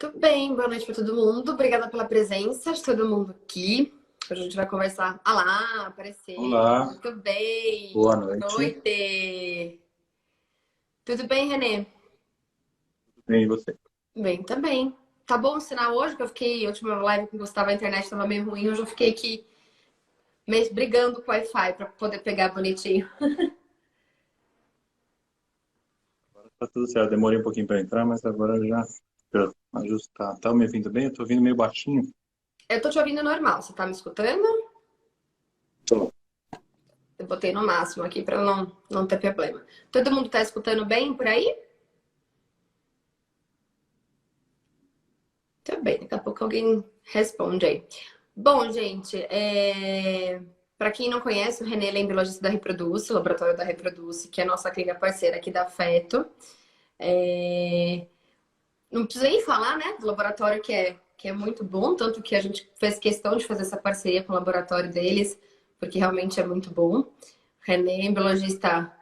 Tudo bem, boa noite para todo mundo. Obrigada pela presença de todo mundo aqui. Hoje a gente vai conversar. Ah lá, apareceu. Olá, Muito bem. boa Boa noite. noite. Tudo bem, Renê? Bem, e você? Bem, também. Tá bom o sinal hoje? Que eu fiquei, a última live que eu gostava, a internet estava meio ruim. Hoje eu fiquei aqui meio brigando com o Wi-Fi para poder pegar bonitinho. Tá tudo certo. Demorei um pouquinho para entrar, mas agora já pra ajustar. Tá me ouvindo bem? Eu tô ouvindo meio baixinho. Eu tô te ouvindo normal. Você tá me escutando? Tô. Eu botei no máximo aqui para não ter problema. Todo mundo tá escutando bem por aí? Tá bem, daqui a pouco alguém responde aí. Bom, gente, para quem não conhece, o René é embriologista da Reproduce, o laboratório da Reproduce, que é a nossa clínica parceira aqui da Feto. É, Não precisa nem falar, né, do laboratório que é muito bom, tanto que a gente fez questão de fazer essa parceria com o laboratório deles, porque realmente é muito bom. O René é embriologista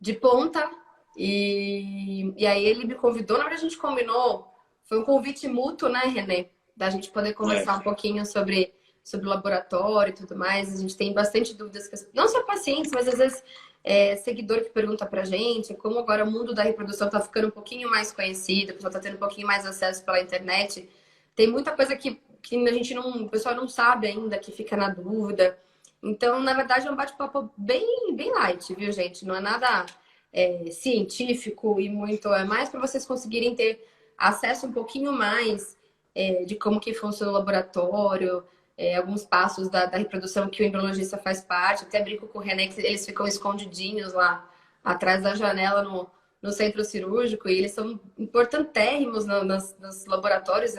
de ponta. E aí ele me convidou, na verdade a gente combinou, foi um convite mútuo, né, Renê? Da gente poder É, conversar um pouquinho sobre o laboratório e tudo mais. A gente tem bastante dúvidas, não só pacientes, mas às vezes seguidor que pergunta pra gente como agora o mundo da reprodução tá ficando um pouquinho mais conhecido, o pessoal tá tendo um pouquinho mais acesso pela internet. Tem muita coisa que a gente não, o pessoal não sabe ainda, que fica na dúvida. Então, na verdade, é um bate-papo bem light, viu, gente? Não é nada científico e muito, é mais para vocês conseguirem ter acesso um pouquinho mais de como que funciona o laboratório, alguns passos da reprodução que o embriologista faz parte. Até brinco com o René que eles ficam escondidinhos lá atrás da janela no centro cirúrgico e eles são importantérrimos nos laboratórios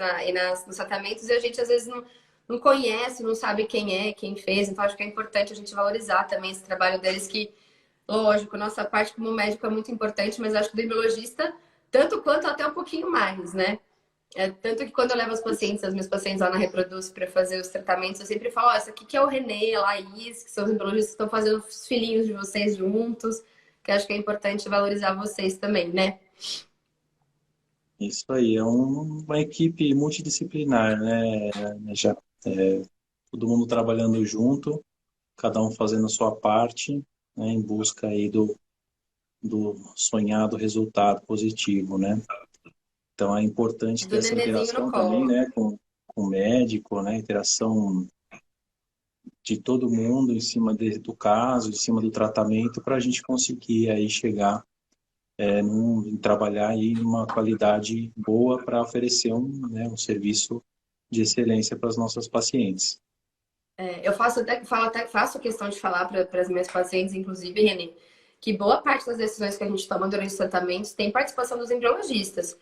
nos tratamentos e a gente às vezes não conhece, não sabe quem é, quem fez. Então acho que é importante a gente valorizar também esse trabalho deles que lógico, nossa parte como médico é muito importante, mas acho que do embriologista, tanto quanto até um pouquinho mais, né? Tanto que quando eu levo as minhas pacientes lá na Reproduz para fazer os tratamentos, eu sempre falo, ó, esse aqui que é o Renê, a Laís, que são os embriologistas que estão fazendo os filhinhos de vocês juntos, que acho que é importante valorizar vocês também, né? isso aí. É uma equipe multidisciplinar, né? Já, é, todo mundo trabalhando junto, cada um fazendo a sua parte, né, em busca aí do sonhado resultado positivo, né? Então é importante ter Do essa nenezinho no interação também, colo. né, com o médico, né? Interação de todo mundo em cima do caso, em cima do tratamento, para a gente conseguir aí chegar em trabalhar aí numa qualidade boa para oferecer um serviço de excelência para as nossas pacientes. Eu faço questão de falar para as minhas pacientes, inclusive, Renê, que boa parte das decisões que a gente toma durante os tratamentos tem participação dos embriologistas.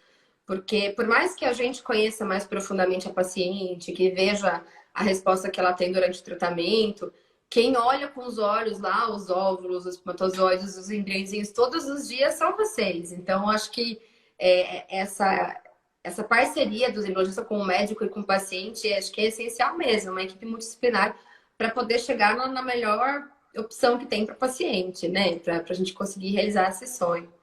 Porque por mais que a gente conheça mais profundamente a paciente, que veja a resposta que ela tem durante o tratamento, quem olha com os olhos lá, os óvulos, os espermatozoides, os embriõezinhos, todos os dias são vocês. Então, acho que essa parceria dos embriologistas com o médico e com o paciente, acho que é essencial mesmo, uma equipe multidisciplinar para poder chegar na melhor opção que tem para o paciente, né? Para a gente conseguir realizar esse sonho.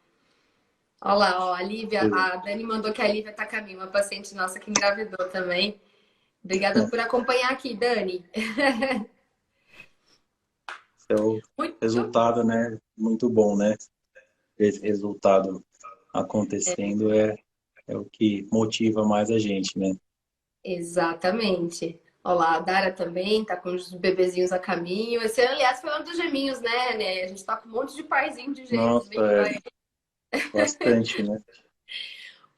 Olha lá, ó, a Lívia, a Dani mandou que a Lívia tá a caminho, uma paciente nossa que engravidou também. Obrigada por acompanhar aqui, Dani. Esse é o Muito resultado, né? Muito bom, né? Esse resultado acontecendo é o que motiva mais a gente, né? exatamente. Olha lá, a Dara também tá com os bebezinhos a caminho. Esse ano, aliás, foi o ano dos geminhos, né? A gente tá com um monte de parzinho de gêmeos Nossa, vindo aí. bastante, né?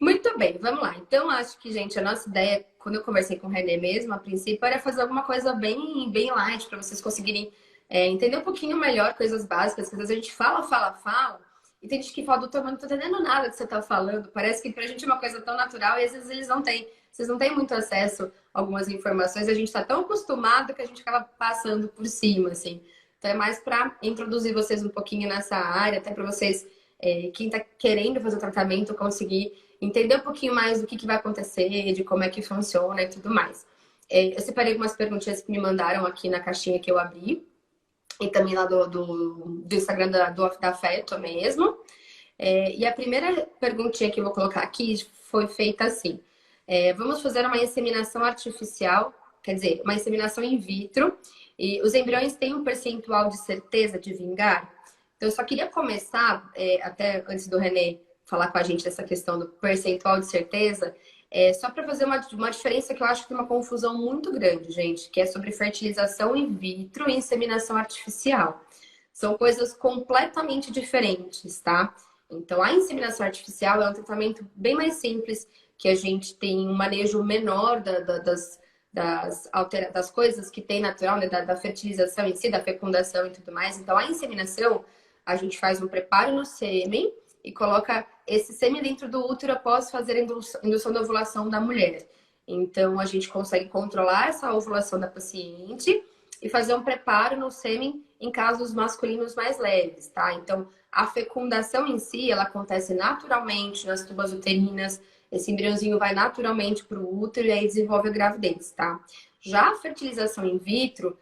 Muito bem, vamos lá. Então, acho que, gente, a nossa ideia, quando eu conversei com o René mesmo, a princípio, era fazer alguma coisa bem light, para vocês conseguirem entender um pouquinho melhor coisas básicas, que às vezes a gente fala, e tem gente que fala, doutor, mas não tô entendendo nada que você tá falando. Parece que pra gente é uma coisa tão natural, e às vezes eles não têm. Vocês não têm muito acesso a algumas informações, a gente tá tão acostumado que a gente acaba passando por cima, assim. Então, é mais para introduzir vocês um pouquinho nessa área, até para vocês, quem tá querendo fazer o tratamento, conseguir entender um pouquinho mais do que vai acontecer, de como é que funciona e tudo mais. Eu separei algumas perguntinhas que me mandaram aqui na caixinha que eu abri, e também lá do Instagram da Feto mesmo. E a primeira perguntinha que eu vou colocar aqui foi feita assim. Vamos fazer uma inseminação artificial, quer dizer, uma inseminação in vitro, e os embriões têm um percentual de certeza de vingar? Então, eu só queria começar, até antes do René falar com a gente dessa questão do percentual de certeza, só para fazer uma diferença que eu acho que tem uma confusão muito grande, gente, que é sobre fertilização in vitro e inseminação artificial. São coisas completamente diferentes, tá? Então, a inseminação artificial é um tratamento bem mais simples, que a gente tem um manejo menor das coisas que tem natural, né? Da fertilização em si, da fecundação e tudo mais. Então, a inseminação, a gente faz um preparo no sêmen e coloca esse sêmen dentro do útero após fazer a indução da ovulação da mulher. Então, a gente consegue controlar essa ovulação da paciente e fazer um preparo no sêmen em casos masculinos mais leves, tá? Então, a fecundação em si, ela acontece naturalmente nas tubas uterinas, esse embriãozinho vai naturalmente para o útero e aí desenvolve a gravidez, tá? Já a fertilização in vitro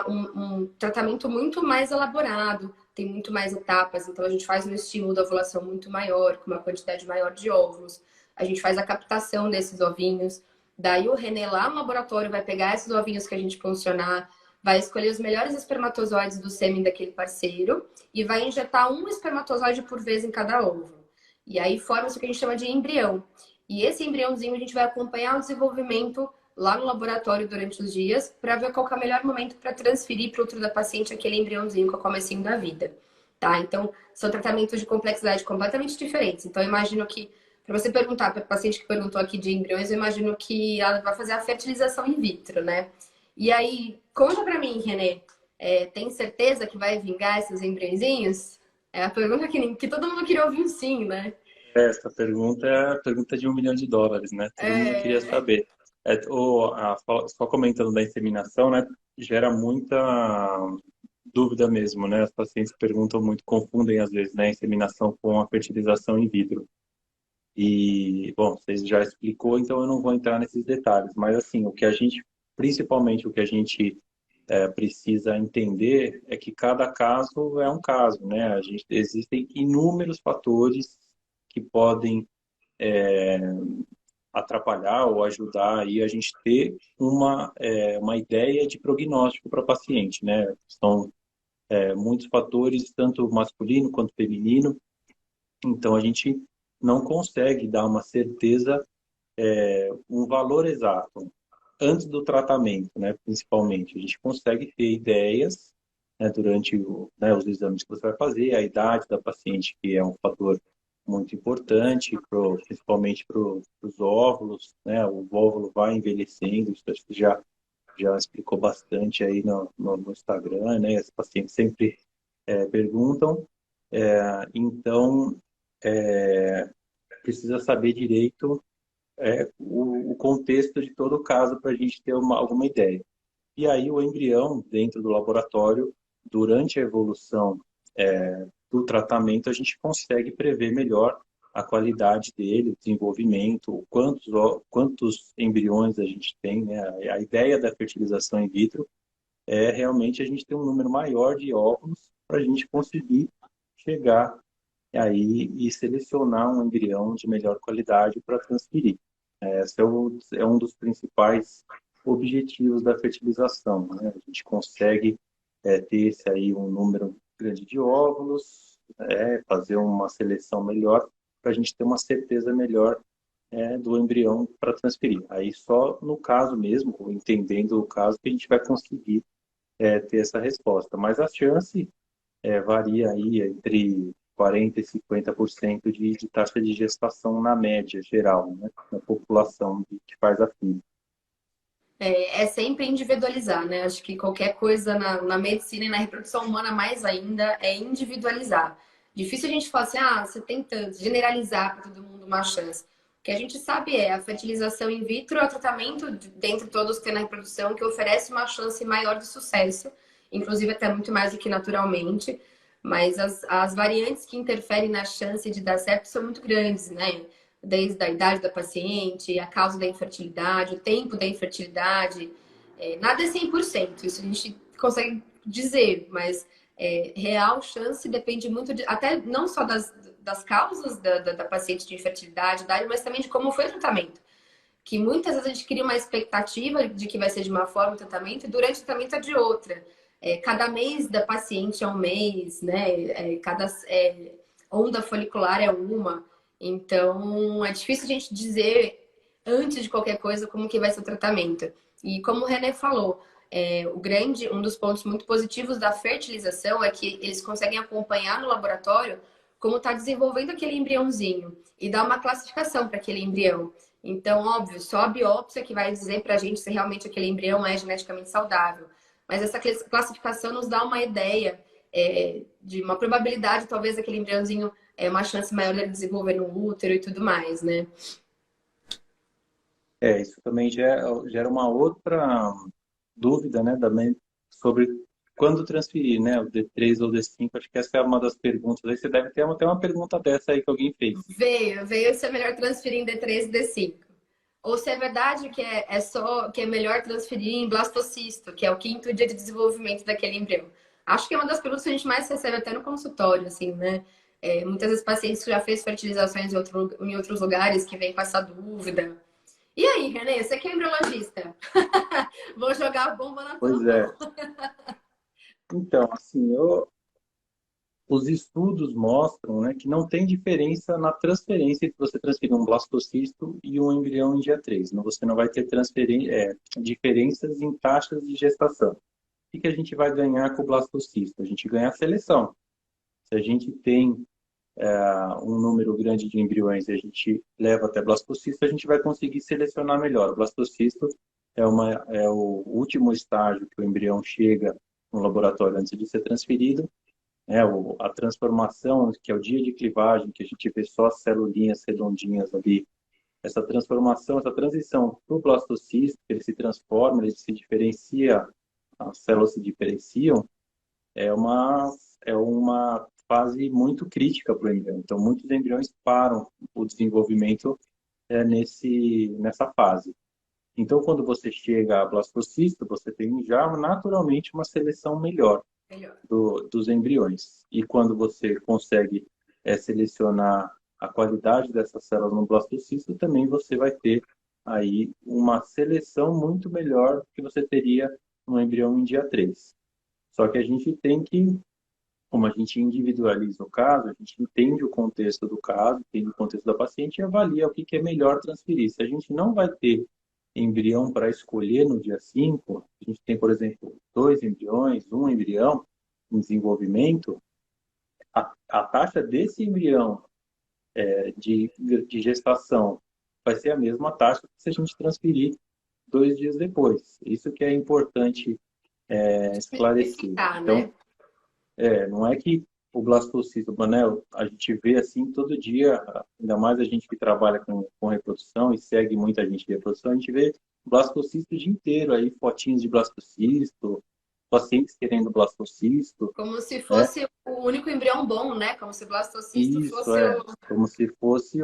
um tratamento muito mais elaborado, tem muito mais etapas, então a gente faz um estímulo da ovulação muito maior, com uma quantidade maior de óvulos, a gente faz a captação desses ovinhos, daí o René lá no laboratório vai pegar esses ovinhos que a gente funcionar, vai escolher os melhores espermatozoides do sêmen daquele parceiro e vai injetar um espermatozoide por vez em cada óvulo. E aí forma-se o que a gente chama de embrião. E esse embriãozinho a gente vai acompanhar o desenvolvimento lá no laboratório durante os dias para ver qual é o melhor momento para transferir para o útero da paciente aquele embriãozinho com o comecinho da vida. Tá? Então, são tratamentos de complexidade completamente diferentes. Então, eu imagino que, para você perguntar para a paciente que perguntou aqui de embriões, eu imagino que ela vai fazer a fertilização in vitro, né? E aí, conta para mim, Renê, tem certeza que vai vingar esses embriõezinhos? É a pergunta que todo mundo queria ouvir um sim, né? Essa pergunta é a pergunta de US$ 1 milhão, né? Todo mundo queria saber. Só comentando da inseminação, né? Gera muita dúvida mesmo, né? As pacientes perguntam muito, confundem às vezes, né? A inseminação com a fertilização in vitro. E, bom, vocês já explicou, então eu não vou entrar nesses detalhes. Mas, assim, principalmente o que a gente precisa entender é que cada caso é um caso, né? Existem inúmeros fatores que podem atrapalhar ou ajudar aí a gente ter uma ideia de prognóstico para o paciente, né? São muitos fatores, tanto masculino quanto feminino, então a gente não consegue dar uma certeza, um valor exato antes do tratamento, né? Principalmente, a gente consegue ter ideias, né, durante os exames que você vai fazer, a idade da paciente, que é um fator muito importante, principalmente para os óvulos, né? O óvulo vai envelhecendo, isso acho que já explicou bastante aí no Instagram, né? As pacientes sempre perguntam. Então, precisa saber direito o contexto de todo o caso para a gente ter alguma ideia. E aí o embrião, dentro do laboratório, durante a evolução do tratamento, a gente consegue prever melhor a qualidade dele, o desenvolvimento, quantos embriões a gente tem, né? A ideia da fertilização in vitro é realmente a gente ter um número maior de óvulos para a gente conseguir chegar aí e selecionar um embrião de melhor qualidade para transferir. Esse é um dos principais objetivos da fertilização, né? A gente consegue ter esse aí um número grande de óvulos, fazer uma seleção melhor para a gente ter uma certeza melhor do embrião para transferir. Aí só no caso mesmo, entendendo o caso, que a gente vai conseguir ter essa resposta. Mas a chance varia aí entre 40% e 50% de taxa de gestação na média geral, né, na população que faz a FIV. É sempre individualizar, né? Acho que qualquer coisa na medicina e na reprodução humana, mais ainda, é individualizar. Difícil a gente falar assim, você tem tantos, generalizar para todo mundo uma chance. O que a gente sabe é a fertilização in vitro é o tratamento, dentre todos que tem na reprodução, que oferece uma chance maior de sucesso, inclusive até muito mais do que naturalmente. Mas as variantes que interferem na chance de dar certo são muito grandes, né? Desde a idade da paciente, a causa da infertilidade, o tempo da infertilidade. Nada é 100%, isso a gente consegue dizer, mas real chance depende muito até não só das causas da paciente de infertilidade, mas também de como foi o tratamento. Que muitas vezes a gente cria uma expectativa de que vai ser de uma forma o tratamento e durante o tratamento é de outra. Cada mês da paciente é um mês, né? Cada onda folicular é uma. Então, é difícil a gente dizer antes de qualquer coisa como que vai ser o tratamento. E como o René falou, um dos pontos muito positivos da fertilização é que eles conseguem acompanhar no laboratório como está desenvolvendo aquele embriãozinho e dar uma classificação para aquele embrião. Então, óbvio, só a biópsia que vai dizer para a gente se realmente aquele embrião é geneticamente saudável. Mas essa classificação nos dá uma ideia de uma probabilidade, talvez, daquele embriãozinho uma chance maior de desenvolver no útero e tudo mais, né? Isso também gera uma outra dúvida, né, também sobre quando transferir, né, o D3 ou o D5. Acho que essa é uma das perguntas. Aí você deve ter até uma pergunta dessa aí que alguém fez. Veio se é melhor transferir em D3 e D5. Ou se é verdade que que é melhor transferir em blastocisto, que é o 5º dia de desenvolvimento daquele embrião. Acho que é uma das perguntas que a gente mais recebe até no consultório, assim, né? Muitas vezes pacientes que já fez fertilizações em outros lugares que vêm com essa dúvida. E aí, Renê, você que é embriologista? Vou jogar a bomba na tua Pois é. mão. Então, assim, os estudos mostram, né, que não tem diferença na transferência entre você transferir um blastocisto e um embrião em dia 3. Você não vai ter diferenças em taxas de gestação. O que a gente vai ganhar com o blastocisto? A gente ganha a seleção. Se a gente tem um número grande de embriões e a gente leva até blastocisto, a gente vai conseguir selecionar melhor. O blastocisto é o último estágio que o embrião chega no laboratório antes de ser transferido. A transformação, que é o dia de clivagem, que a gente vê só as celulinhas redondinhas ali. Essa transformação, essa transição para o blastocisto, ele se transforma, ele se diferencia, as células se diferenciam, é uma fase muito crítica para o embrião. Então, muitos embriões param o desenvolvimento nessa fase. Então, quando você chega a blastocisto, você tem já naturalmente uma seleção melhor dos embriões. E quando você consegue selecionar a qualidade dessas células no blastocisto, também você vai ter aí uma seleção muito melhor que você teria no embrião em dia 3. Só que a gente tem que, como a gente individualiza o caso, a gente entende o contexto do caso, entende o contexto da paciente e avalia o que é melhor transferir. Se a gente não vai ter embrião para escolher no dia 5, a gente tem, por exemplo, 2 embriões, um embrião em desenvolvimento, a taxa desse embrião de gestação vai ser a mesma taxa que se a gente transferir 2 dias depois. Isso que é importante esclarecer. Então, Né? não é que o blastocisto, né, a gente vê assim todo dia, ainda mais a gente que trabalha com reprodução e segue muita gente de reprodução, a gente vê blastocisto o dia inteiro, aí fotinhos de blastocisto, pacientes querendo blastocisto. Como se fosse o único embrião bom, né? Como se o blastocisto Isso, fosse o... como se fosse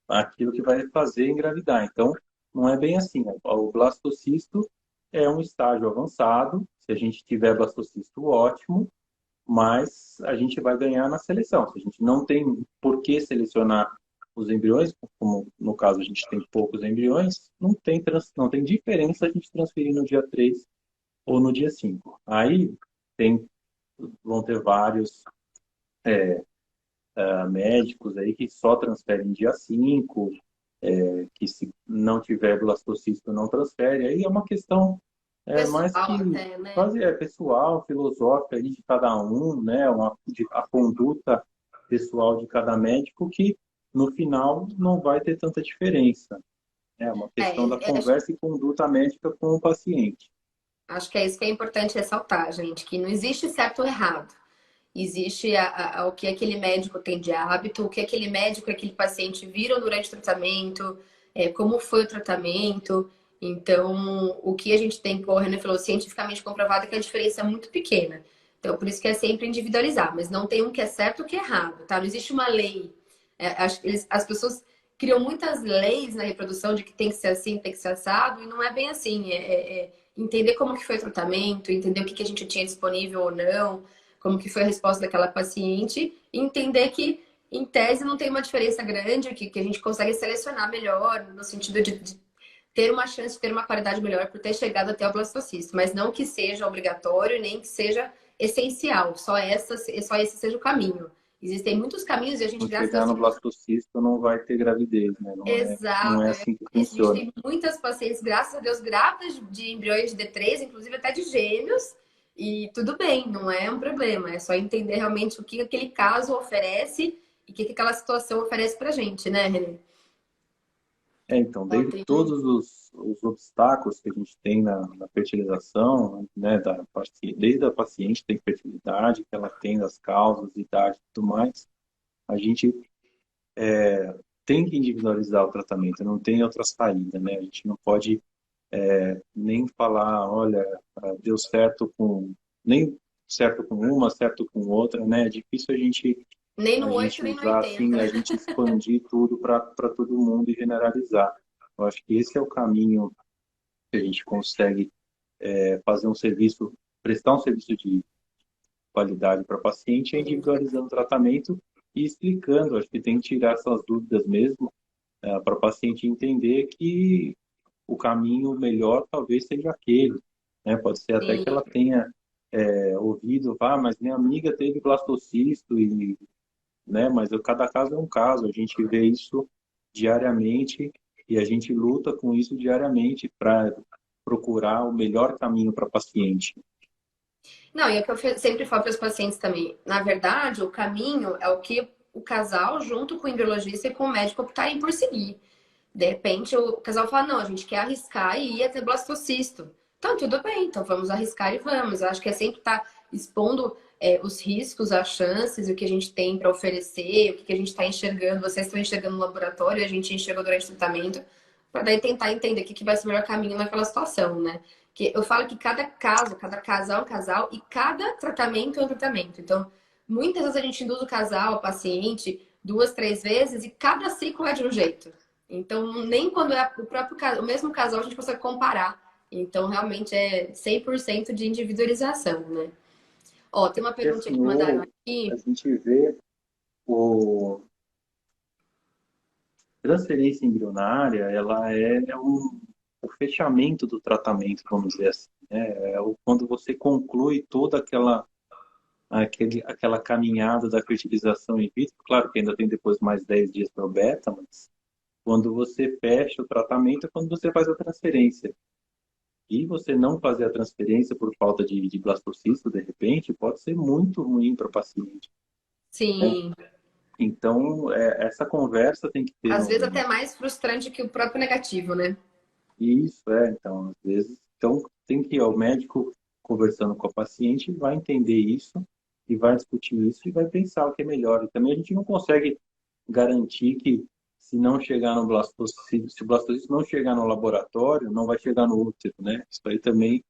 aquilo que vai fazer engravidar. Então, não é bem assim. O blastocisto é um estágio avançado. Se a gente tiver blastocisto, ótimo, mas a gente vai ganhar na seleção. Se a gente não tem por que selecionar os embriões, como no caso a gente tem poucos embriões, não tem diferença a gente transferir no dia 3 ou no dia 5. Aí vão ter vários médicos aí que só transferem dia 5, que se não tiver blastocisto não transfere. Aí é uma questão mais pessoal que até, né? quase pessoal, filosófica aí de cada um, né? A conduta pessoal de cada médico que no final não vai ter tanta diferença. É uma questão da conversa e conduta médica com o paciente. Acho que é isso que é importante ressaltar, gente, que não existe certo ou errado. Existe o que aquele médico tem de hábito, o que aquele médico e aquele paciente viram durante o tratamento, como foi o tratamento. Então, o que a gente tem, como o René falou, cientificamente comprovado é que a diferença é muito pequena. Então, por isso que é sempre individualizar, mas não tem um que é certo e o que é errado, tá? Não existe uma lei. As pessoas criam muitas leis na reprodução de que tem que ser assim, tem que ser assado, e não é bem assim. Entender como que foi o tratamento, entender o que a gente tinha disponível ou não, como que foi a resposta daquela paciente, e entender que Em tese, não tem uma diferença grande, que a gente consegue selecionar melhor, no sentido de ter uma chance de ter uma qualidade melhor por ter chegado até o blastocisto, mas não que seja obrigatório, nem que seja essencial, só esse seja o caminho. Existem muitos caminhos e a gente, Não graças a chegar Deus, no tem blastocisto não vai ter gravidez, né? Não é exato. assim que A gente funciona. tem muitas pacientes, graças a Deus, grávidas de embriões de D3, inclusive até de gêmeos, e tudo bem, não é um problema. É só entender realmente o que aquele caso oferece e o que aquela situação oferece pra gente, né, Renê? Então, Ó, desde todos os obstáculos que a gente tem na fertilização, né, desde a paciente tem fertilidade, que ela tem das causas, idade e tudo mais, a gente tem que individualizar o tratamento, não tem outra saída, né? A gente não pode nem falar, olha, deu certo nem certo com uma, certo com outra, né? É difícil nem a no 8 gente nem no usar 80. assim, a gente expandir tudo para todo mundo e generalizar. Eu acho que esse é o caminho que a gente consegue fazer um serviço, prestar um serviço de qualidade para o paciente, é individualizando o tratamento e explicando. Acho que tem que tirar essas dúvidas mesmo, para o paciente entender que o caminho melhor talvez seja aquele, né? Pode ser até que Sim. ela tenha ouvido, mas minha amiga teve blastocisto e, né? Mas cada caso é um caso. A gente vê isso diariamente e a gente luta com isso diariamente para procurar o melhor caminho para a paciente. Não, e é o que eu sempre falo para os pacientes também. Na verdade, o caminho é o que o casal, junto com o embriologista e com o médico, optarem por seguir. De repente, o casal fala: não, a gente quer arriscar e ir até blastocisto. Então, tudo bem, então vamos arriscar e vamos. Eu acho que é sempre estar expondo os riscos, as chances, o que a gente tem para oferecer, o que a gente está enxergando. Vocês estão enxergando no laboratório, a gente enxergou durante o tratamento, para daí tentar entender o que vai ser o melhor caminho naquela situação, né? Que eu falo que cada caso, cada casal é um casal e cada tratamento é um tratamento. Então, muitas vezes a gente induz o casal, o paciente, 2, 3 vezes e cada ciclo é de um jeito. Então, nem quando é o próprio o mesmo casal a gente consegue comparar. Então, realmente é 100% de individualização, né? Ó, tem uma E perguntinha assim, que mandaram a aqui. gente vê o transferência embrionária, ela o fechamento do tratamento, vamos dizer assim, né? Quando você conclui toda aquela caminhada da fertilização in vitro, claro que ainda tem depois mais 10 dias para o beta, mas quando você fecha o tratamento é quando você faz a transferência. E você não fazer a transferência por falta de blastocisto, de repente, pode ser muito ruim para o paciente, né? Sim, Então, essa conversa tem que ter às vezes no. até mais frustrante que o próprio negativo, né? Isso, então, às vezes, então tem que ir ao médico conversando com a paciente, vai entender isso e vai discutir isso e vai pensar o que é melhor. E também a gente não consegue garantir que se não chegar no blastocisto, se o blastocisto não chegar no laboratório, não vai chegar no útero, né? Isso aí também,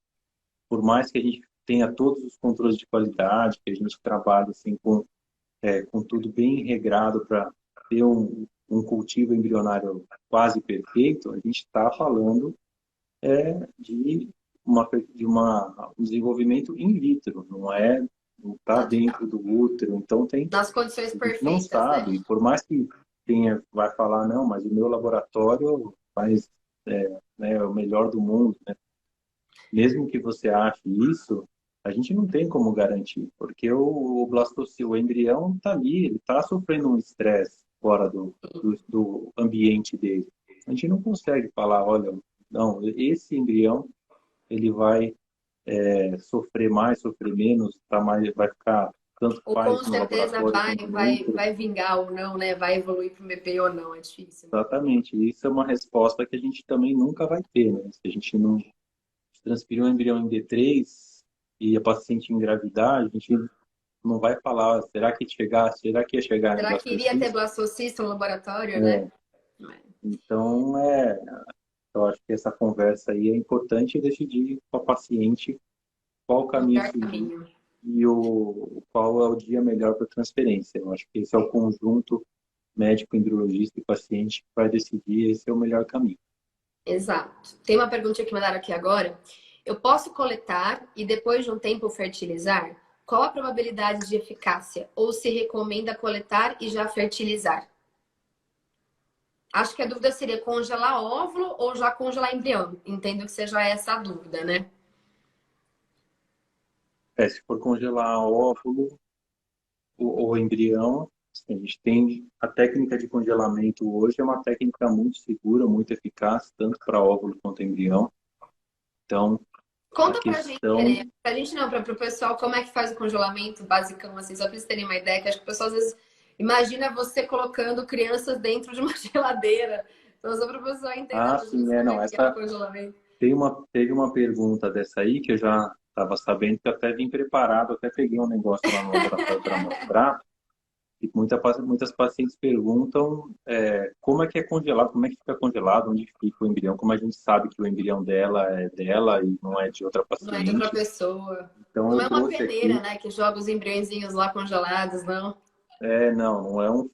por mais que a gente tenha todos os controles de qualidade, que a gente trabalhe assim com tudo bem regrado para ter um cultivo embrionário quase perfeito, a gente está falando de um desenvolvimento in vitro, não está Tá, dentro do útero, então nas condições a gente não perfeitas, né? sabe, por mais que vai falar, não, mas o meu laboratório faz, né, é o melhor do mundo, né? Mesmo que você ache isso, a gente não tem como garantir, porque o blastocito, o embrião está ali, ele está sofrendo um estresse fora do ambiente dele. A gente não consegue falar, olha, não, esse embrião ele vai sofrer mais, sofrer menos, vai ficar tanto Ou com faz no certeza laboratório vai, quanto no vai, útero. vai vingar ou não, né? Vai evoluir para um bebê ou não, é difícil. Exatamente. Isso é uma resposta que a gente também nunca vai ter, né? Se a gente não transferir um embrião em D3 e a paciente engravidar, a gente não vai falar, será que ia chegar em Será que iria ter blastocisto? blastocista no laboratório, né? É, então, eu acho que essa conversa aí é importante decidir com a paciente qual O caminho melhor seguir caminho. e qual é o dia melhor para transferência. Eu acho que esse é o conjunto médico, embriologista e paciente que vai decidir esse é o melhor caminho. Exato. Tem uma pergunta que mandaram aqui agora. Eu posso coletar e depois de um tempo fertilizar? qual a probabilidade de eficácia? Ou se recomenda coletar e já fertilizar? Acho que a dúvida seria congelar óvulo ou já congelar embrião. Entendo que seja essa a dúvida, né? Se for congelar óvulo ou embrião, assim, a gente tem a técnica de congelamento hoje é uma técnica muito segura, muito eficaz, tanto para óvulo quanto embrião. Então, a Conta pra gente, questão, René. Pra gente não, pro pessoal, como é que faz o congelamento basicão, assim, só pra vocês terem uma ideia, que acho que o pessoal às vezes imagina você colocando crianças dentro de uma geladeira. Então, só para o pessoal entender mais ou sim, menos como é não, que é o essa congelamento. teve uma pergunta dessa aí que eu já estava sabendo que eu até vim preparado, até peguei um negócio lá no laboratório para mostrar. E muitas pacientes perguntam como é que é congelado, como é que fica congelado, onde fica o embrião, como a gente sabe que o embrião dela é dela e não é de outra Não é de outra paciente. pessoa. Então Não eu é uma trouxe peneira, aqui, né, que joga os embriõezinhos lá congelados, não.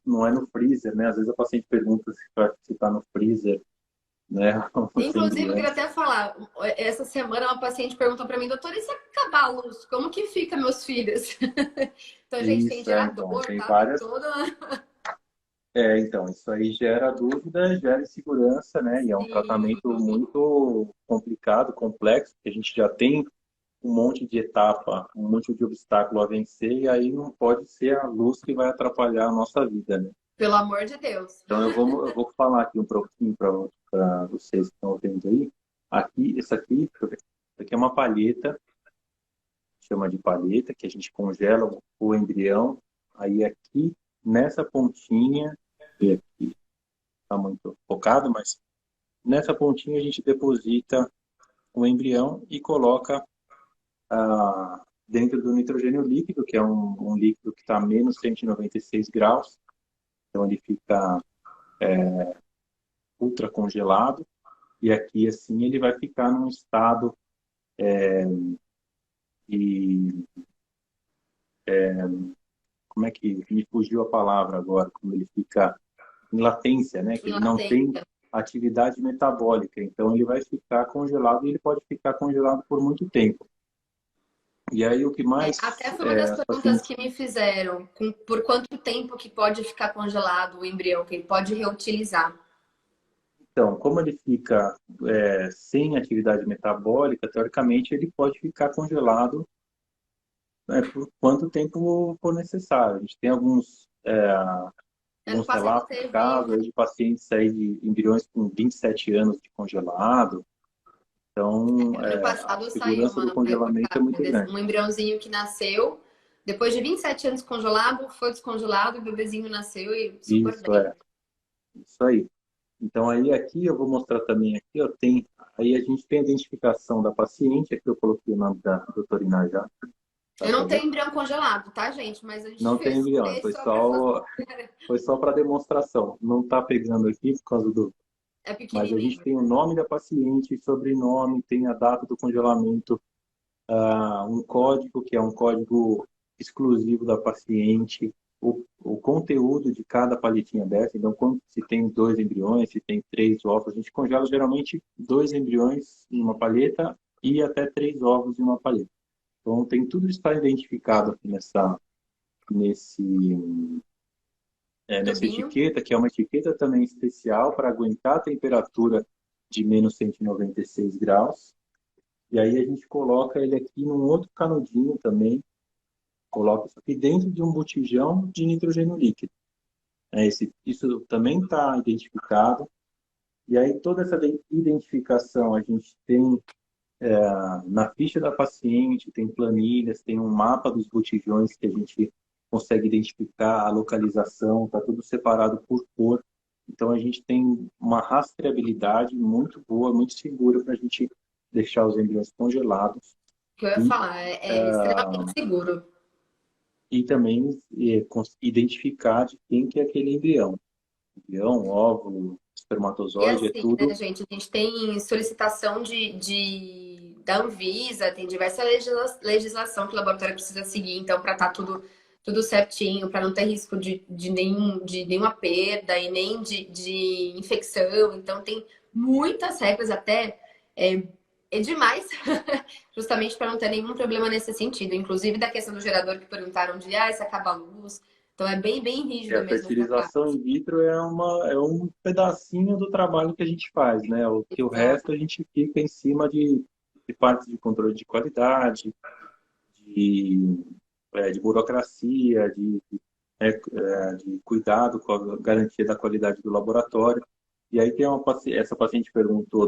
não é no freezer, né? Às vezes a paciente pergunta se está no freezer, né? Os Inclusive, eu queria embriões. até falar, essa semana uma paciente perguntou para mim, doutora, e se acabar a luz, como que fica meus filhos? Então, gente, tem Isso, então, gerador, tem tá? Tem várias. toda. Então, isso aí gera dúvida, gera insegurança, né? E é um Sim. tratamento muito complicado, complexo, que a gente já tem um monte de etapa, um monte de obstáculo a vencer, e aí não pode ser a luz que vai atrapalhar a nossa vida, né? Pelo amor de Deus. Então eu vou falar aqui um pouquinho para vocês que estão vendo aí. Aqui, deixa eu ver. Isso aqui é uma palheta, chama de palheta, que a gente congela o embrião. Aí aqui, nessa pontinha, e aqui está muito focado, mas nessa pontinha a gente deposita o embrião e coloca dentro do nitrogênio líquido, que é um líquido que está a menos 196 graus. Então ele fica ultra congelado. E aqui, assim, ele vai ficar num estado de... Como é que me fugiu a palavra agora? Como ele fica em latência, né? Que Em ele não tem latência. atividade metabólica. Então ele vai ficar congelado e ele pode ficar congelado por muito tempo. E aí o que Até mais foi uma das as perguntas pacientes... que me fizeram. Por quanto tempo que pode ficar congelado o embrião, que ele pode reutilizar? Então, como ele fica sem atividade metabólica, teoricamente ele pode ficar congelado por quanto tempo for necessário. A gente tem Ano alguns passado relatos de casos teve. aí de pacientes aí de embriões com 27 anos de congelado. Então, Ano a passado saiu segurança do uma congelamento é reportagem muito desse, grande. um embriãozinho que nasceu, depois de 27 anos congelado, foi descongelado, o bebezinho nasceu e super Isso bem. é, isso aí. Então, aí aqui eu vou mostrar também aqui, ó, aí a gente tem a identificação da paciente, aqui eu coloquei o nome da doutora Iná já, dá Eu para não ver? tenho embrião congelado, tá, gente? Mas a gente Não tem embrião, fez só para fazer. foi só para demonstração. Não está pegando aqui por causa do... É Mas a gente pequenininho. tem o nome da paciente, sobrenome, tem a data do congelamento, um código, que é um código exclusivo da paciente, o conteúdo de cada paletinha dessa. Então, se tem 2 embriões, se tem 3 ovos, a gente congela geralmente 2 embriões em uma paleta e até 3 ovos em uma paleta. Então, tem tudo isso está identificado aqui nesse, nessa Tubinho. etiqueta, que é uma etiqueta também especial para aguentar a temperatura de menos 196 graus. E aí a gente coloca ele aqui num outro canudinho também, coloca isso aqui dentro de um botijão de nitrogênio líquido. Isso também está identificado. E aí toda essa identificação a gente tem na ficha da paciente, tem planilhas, tem um mapa dos botijões que a gente consegue identificar a localização, está tudo separado por cor. Então a gente tem uma rastreabilidade muito boa, muito segura para a gente deixar os embriões congelados O que eu ia e falar, é extremamente seguro. também identificar de quem que é aquele embrião. Embrião, óvulo, E espermatozoide, é assim, né, tudo. gente, a gente tem solicitação da Anvisa, tem diversa legislação que o laboratório precisa seguir, então, para estar tudo certinho, para não ter risco de nenhuma perda e nem de infecção. Então, tem muitas regras, até é demais, justamente para não ter nenhum problema nesse sentido. Inclusive da questão do gerador que perguntaram de, se acaba a luz. Então é bem, bem E rígido a mesmo essa fertilização parte. in vitro é um pedacinho do trabalho que a gente faz, né? O resto Exato. a gente fica em cima de partes de controle de qualidade, de, de burocracia, de cuidado com a garantia da qualidade do laboratório. E aí tem essa paciente perguntou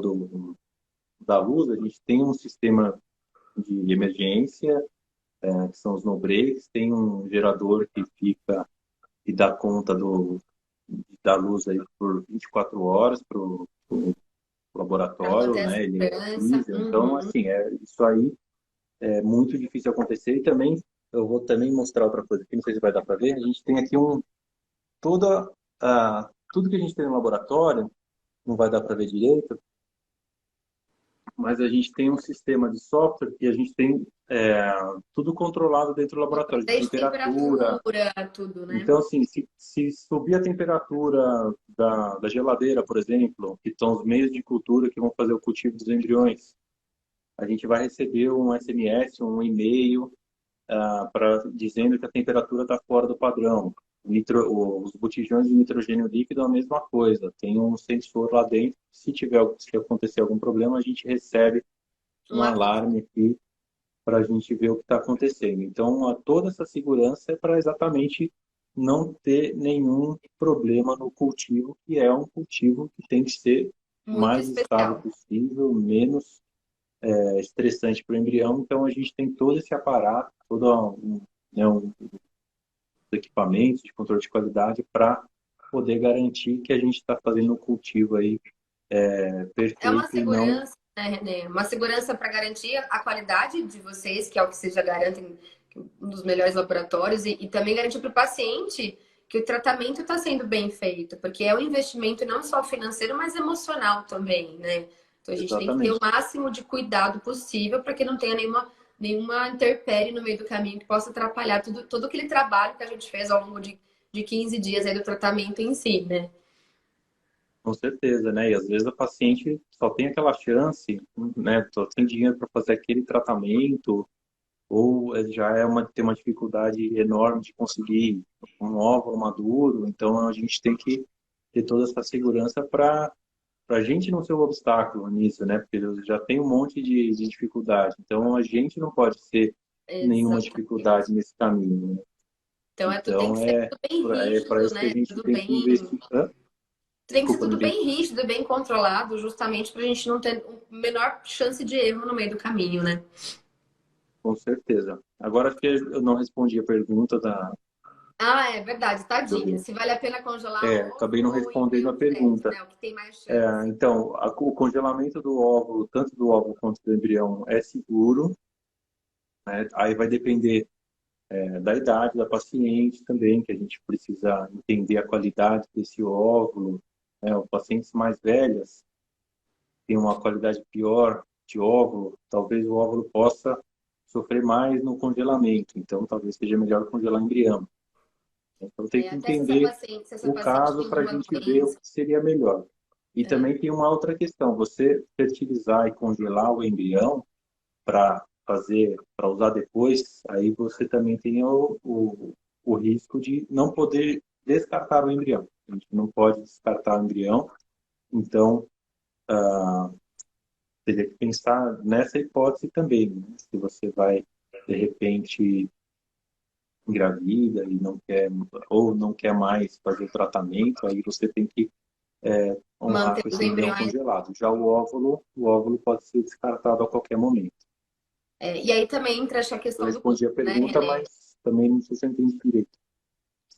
da luz, a gente tem um sistema de emergência, que são os no-breaks, tem um gerador que fica e dá conta da luz aí por 24 horas para o Para laboratório, manter a né? Ele é segurança. diesel, então Uhum. assim, isso aí é muito difícil acontecer. E também eu vou também mostrar outra coisa aqui, não sei se vai dar para ver. A gente tem aqui toda tudo que a gente tem no laboratório, não vai dar para ver direito, mas a gente tem um sistema de software que a gente tem tudo controlado dentro do laboratório, de Desde temperatura. temperatura, tudo, né? Então, assim, se subir a temperatura da geladeira, por exemplo, que estão os meios de cultura que vão fazer o cultivo dos embriões, a gente vai receber um SMS, um e-mail dizendo que a temperatura está fora do padrão. Os botijões de nitrogênio líquido é a mesma coisa. Tem um sensor lá dentro. Se acontecer algum problema, a gente recebe Um um aviso. alarme aqui para a gente ver o que está acontecendo. Então, toda essa segurança é para exatamente não ter nenhum problema no cultivo, que é um cultivo que tem que ser Muito mais estável especial. possível, menos estressante para o embrião. Então, a gente tem todo esse aparato, um equipamentos de controle de qualidade para poder garantir que a gente está fazendo o cultivo aí É uma perfeito e não segurança, né, Renê? Uma segurança para garantir a qualidade de vocês, que é o que vocês já garantem, um dos melhores laboratórios, e também garantir para o paciente que o tratamento está sendo bem feito, porque é um investimento não só financeiro, mas emocional também, né? Então a gente tem que ter o exatamente. máximo de cuidado possível para que não tenha nenhuma intempérie no meio do caminho que possa atrapalhar todo aquele trabalho que a gente fez ao longo de 15 dias aí do tratamento em si, né? Com certeza, né? E às vezes a paciente só tem aquela chance, né? Só tem dinheiro para fazer aquele tratamento, ou tem uma dificuldade enorme de conseguir um óvulo maduro. Então a gente tem que ter toda essa segurança para a gente não ser um obstáculo nisso, né? Porque já tem um monte de dificuldade. Então a gente não pode ser nenhuma Exatamente. dificuldade nesse caminho, né? Então tem que Então ser tudo bem é para rígido, isso que a né? gente Tudo tem que bem. investir. Hã? Tem que ser Desculpa, não tudo entendi. bem rígido, bem controlado, justamente para a gente não ter menor chance de erro no meio do caminho, né? Com certeza. Agora acho que eu não respondi a pergunta Ah, é verdade, tadinha. do. Se vale a pena congelar Acabei não óvulo ou respondendo embrião a em tese, pergunta. né? O que tem mais chance. Então, o congelamento do óvulo, tanto do óvulo quanto do embrião, é seguro, né? Aí vai depender, da idade da paciente também, que a gente precisa entender a qualidade desse óvulo, né? Os pacientes mais velhas têm uma qualidade pior de óvulo, talvez o óvulo possa sofrer mais no congelamento, então talvez seja melhor congelar embrião. Então tem É, que até entender se essa o paciente caso tem para a alguma gente ver o doença. que seria melhor. E É, também tem uma outra questão: você fertilizar e congelar o embrião para usar depois, aí você também tem o risco de não poder descartar o embrião. A gente não pode descartar o embrião, então teria que pensar nessa hipótese também, né? Se você vai, de repente, engravida e não quer, ou não quer mais fazer o tratamento, aí você tem que honrar manter com os esse embrião embriões. congelado. Já o óvulo pode ser descartado a qualquer momento. É, e aí também entra essa Eu questão do custo, respondi a né, pergunta, Renê? mas também não sei se eu entendi direito.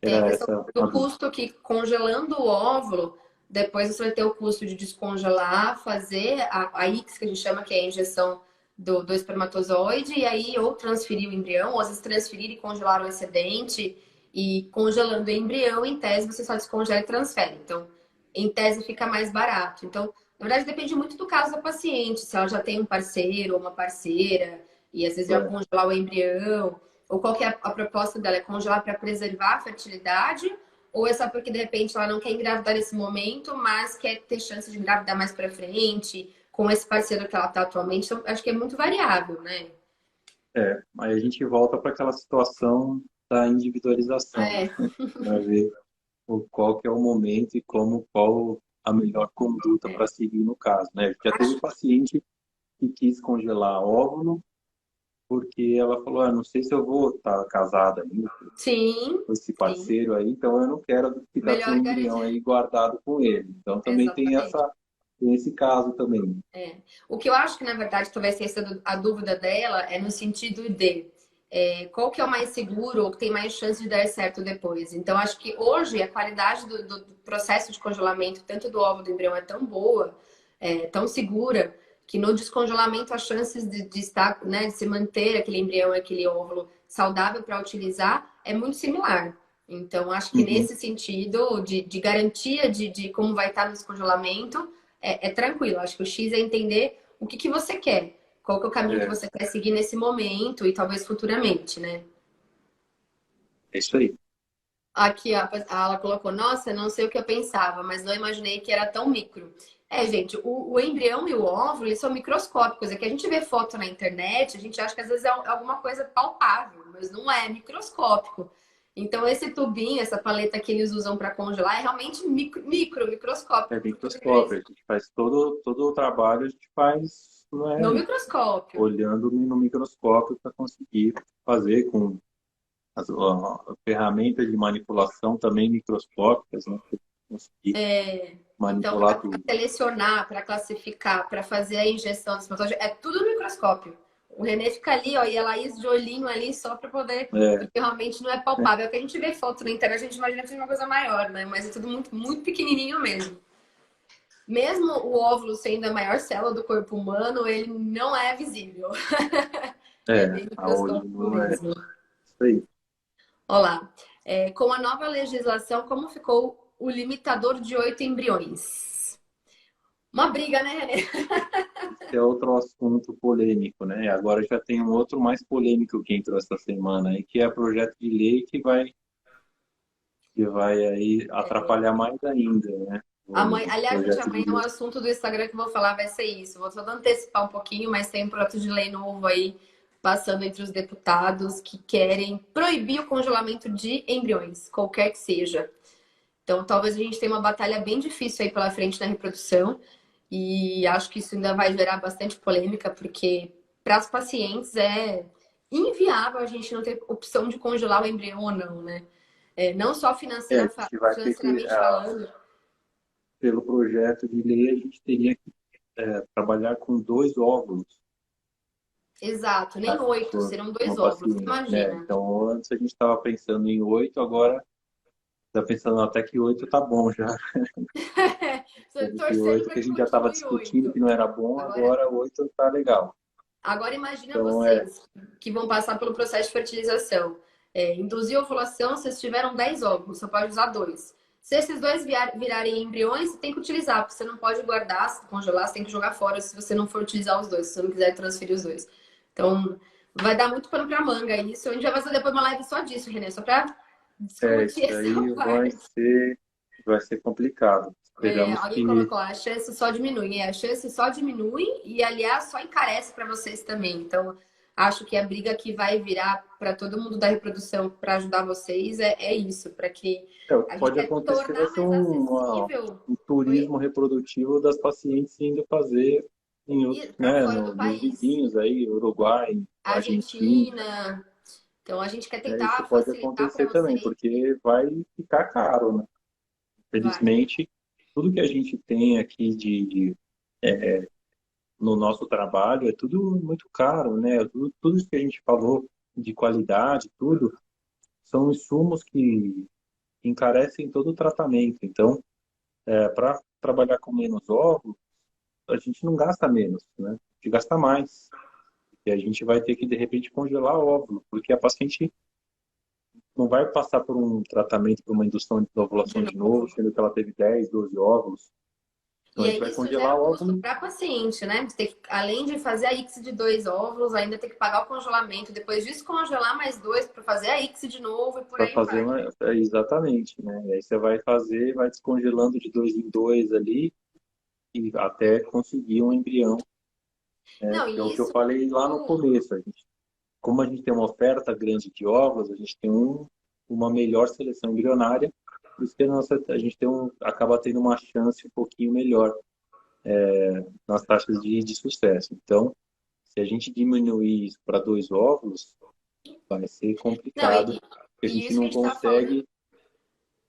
Tem a Era questão essa a do dúvida. custo que congelando o óvulo, depois você vai ter o custo de descongelar, fazer a ICS, que a gente chama, que é a injeção do espermatozoide, e aí ou transferir o embrião, ou às vezes transferir e congelar o excedente, e congelando o embrião, em tese, você só descongela e transfere. Então, em tese, fica mais barato. Então, na verdade, depende muito do caso da paciente, se ela já tem um parceiro ou uma parceira, e às vezes vai É, congelar o embrião. Ou qual que é a proposta dela? É congelar para preservar a fertilidade? Ou é só porque de repente ela não quer engravidar nesse momento, mas quer ter chance de engravidar mais para frente, com esse parceiro que ela está atualmente, então, acho que é muito variável, né? Aí a gente volta para aquela situação da individualização, É, para ver qual que é o momento e qual a melhor conduta para seguir no caso, né? Já teve acho, paciente que quis congelar óvulo porque ela falou, não sei se eu vou estar casada ainda sim, com esse sim. parceiro aí, então eu não quero ficar com o Melhor embrião garantir. aí guardado com ele. Então também Exatamente. tem esse caso também. É. O que eu acho que, na verdade, talvez tenha sido a dúvida dela é no sentido de qual que é o mais seguro ou que tem mais chance de dar certo depois. Então, acho que hoje a qualidade do processo de congelamento, tanto do óvulo do embrião, é tão boa, tão segura, que no descongelamento as chances de estar, né, de se manter aquele embrião, aquele óvulo saudável para utilizar é muito similar. Então, acho que Uhum. nesse sentido de garantia de como vai estar no descongelamento, é tranquilo. Acho que o X é entender o que você quer. Qual que é o caminho que É, você quer seguir nesse momento e talvez futuramente, né? é isso aí. Aqui ela colocou, nossa, não sei o que eu pensava, mas não imaginei que era tão micro. Gente, o embrião e o óvulo, eles são microscópicos. É que a gente vê foto na internet, a gente acha que às vezes é alguma coisa palpável, mas não é, é microscópico. Então, esse tubinho, essa paleta que eles usam para congelar é realmente É microscópico. Por que microscópio. A gente faz todo o trabalho, a gente faz, não no é, microscópio. olhando no microscópio para conseguir fazer com as ferramentas de manipulação também microscópicas, né? Pra conseguir Então, manipular para tudo. selecionar, para classificar, para fazer a injeção dos patógenos, é tudo no microscópio. O Renê fica ali, ó, e a Laís de olhinho ali só para poder, É, porque realmente não é palpável. É que a gente vê foto na internet, a gente imagina que seja uma coisa maior, né? Mas é tudo muito, muito pequenininho mesmo. Mesmo o óvulo sendo a maior célula do corpo humano, ele não é visível. É bem a olho microscópico nu é mesmo. isso aí. Olá. Com a nova legislação, como ficou o limitador de 8 embriões? Uma briga, né, Renê? Esse é outro assunto polêmico, né? Agora já tem um outro mais polêmico que entrou essa semana aí, que é o projeto de lei que vai aí atrapalhar mais ainda, né? O Aliás, gente, projeto amanhã de o lei. assunto do Instagram que eu vou falar vai ser isso. Vou só antecipar um pouquinho, mas tem um projeto de lei novo aí passando entre os deputados que querem proibir o congelamento de embriões, qualquer que seja. Então, talvez a gente tenha uma batalha bem difícil aí pela frente na reprodução e acho que isso ainda vai gerar bastante polêmica, porque para as pacientes é inviável a gente não ter opção de congelar o embrião ou não, né? Não só A gente vai ter que, financeiramente falando. pelo projeto de lei, a gente teria que trabalhar com 2 óvulos Exato, nem 8, por serão uma 2 óvulos, paciente, né? imagina. Então, antes a gente estava pensando em 8, agora está pensando até que 8 tá bom já. Que Torcendo 8 para que a que gente já estava continue discutindo 8. que não era bom, Agora, agora 8 tá legal. agora imagina Então, vocês que vão passar pelo processo de fertilização. Induzir ovulação, vocês tiveram 10 óvulos, você pode usar 2. Se esses dois virarem embriões, você tem que utilizar, porque você não pode guardar, congelar, você tem que jogar fora se você não for utilizar os dois, se você não quiser transferir os dois. Então, vai dar muito pano pra manga isso. A gente vai fazer depois uma live só disso, Renê, só pra discutir isso essa aí parte. vai ser complicado. Esperamos Alguém que colocou, a chance só diminui. A chance só diminui e, aliás, só encarece para vocês também. Então, acho que a briga que vai virar para todo mundo da reprodução para ajudar vocês é isso, para que o que a gente pode quer acontecer vai tornar ser mais acessível. um Oi? turismo reprodutivo das pacientes indo fazer em E outros, para né, fora do nos país. vizinhos aí, Uruguai, Argentina. Argentina. Então, a gente quer Isso tentar pode facilitar para acontecer também, vocês. porque vai ficar caro, né? Vai. Infelizmente, tudo que a gente tem aqui no nosso trabalho é tudo muito caro, né? Tudo isso que a gente falou de qualidade, tudo, são insumos que encarecem todo o tratamento. Então, para trabalhar com menos ovos, a gente não gasta menos, né? A gente gasta mais. E a gente vai ter que, de repente, congelar óvulo, porque a paciente não vai passar por um tratamento, por uma indução de De ovulação de novo, novo. sendo que ela teve 10, 12 óvulos. Então, E a gente aí vai isso congelar gera o custo óvulo para paciente, né? Você tem que, além de fazer a ICSI de 2 óvulos, ainda tem que pagar o congelamento, depois descongelar mais 2 para fazer a ICSI de novo e por para aí fazer vai. exatamente, né? E aí você vai fazer, vai descongelando de 2 em 2 ali, e até conseguir um embrião, né? Não, Que é o e que eu isso, falei lá no começo. Como a gente tem uma oferta grande de ovos, a gente tem uma melhor seleção embrionária, por isso que a gente acaba tendo uma chance um pouquinho melhor nas taxas de sucesso. Então, se a gente diminuir isso para 2 óvulos, vai ser não, complicado, porque a e gente isso que a não gente está falando, consegue.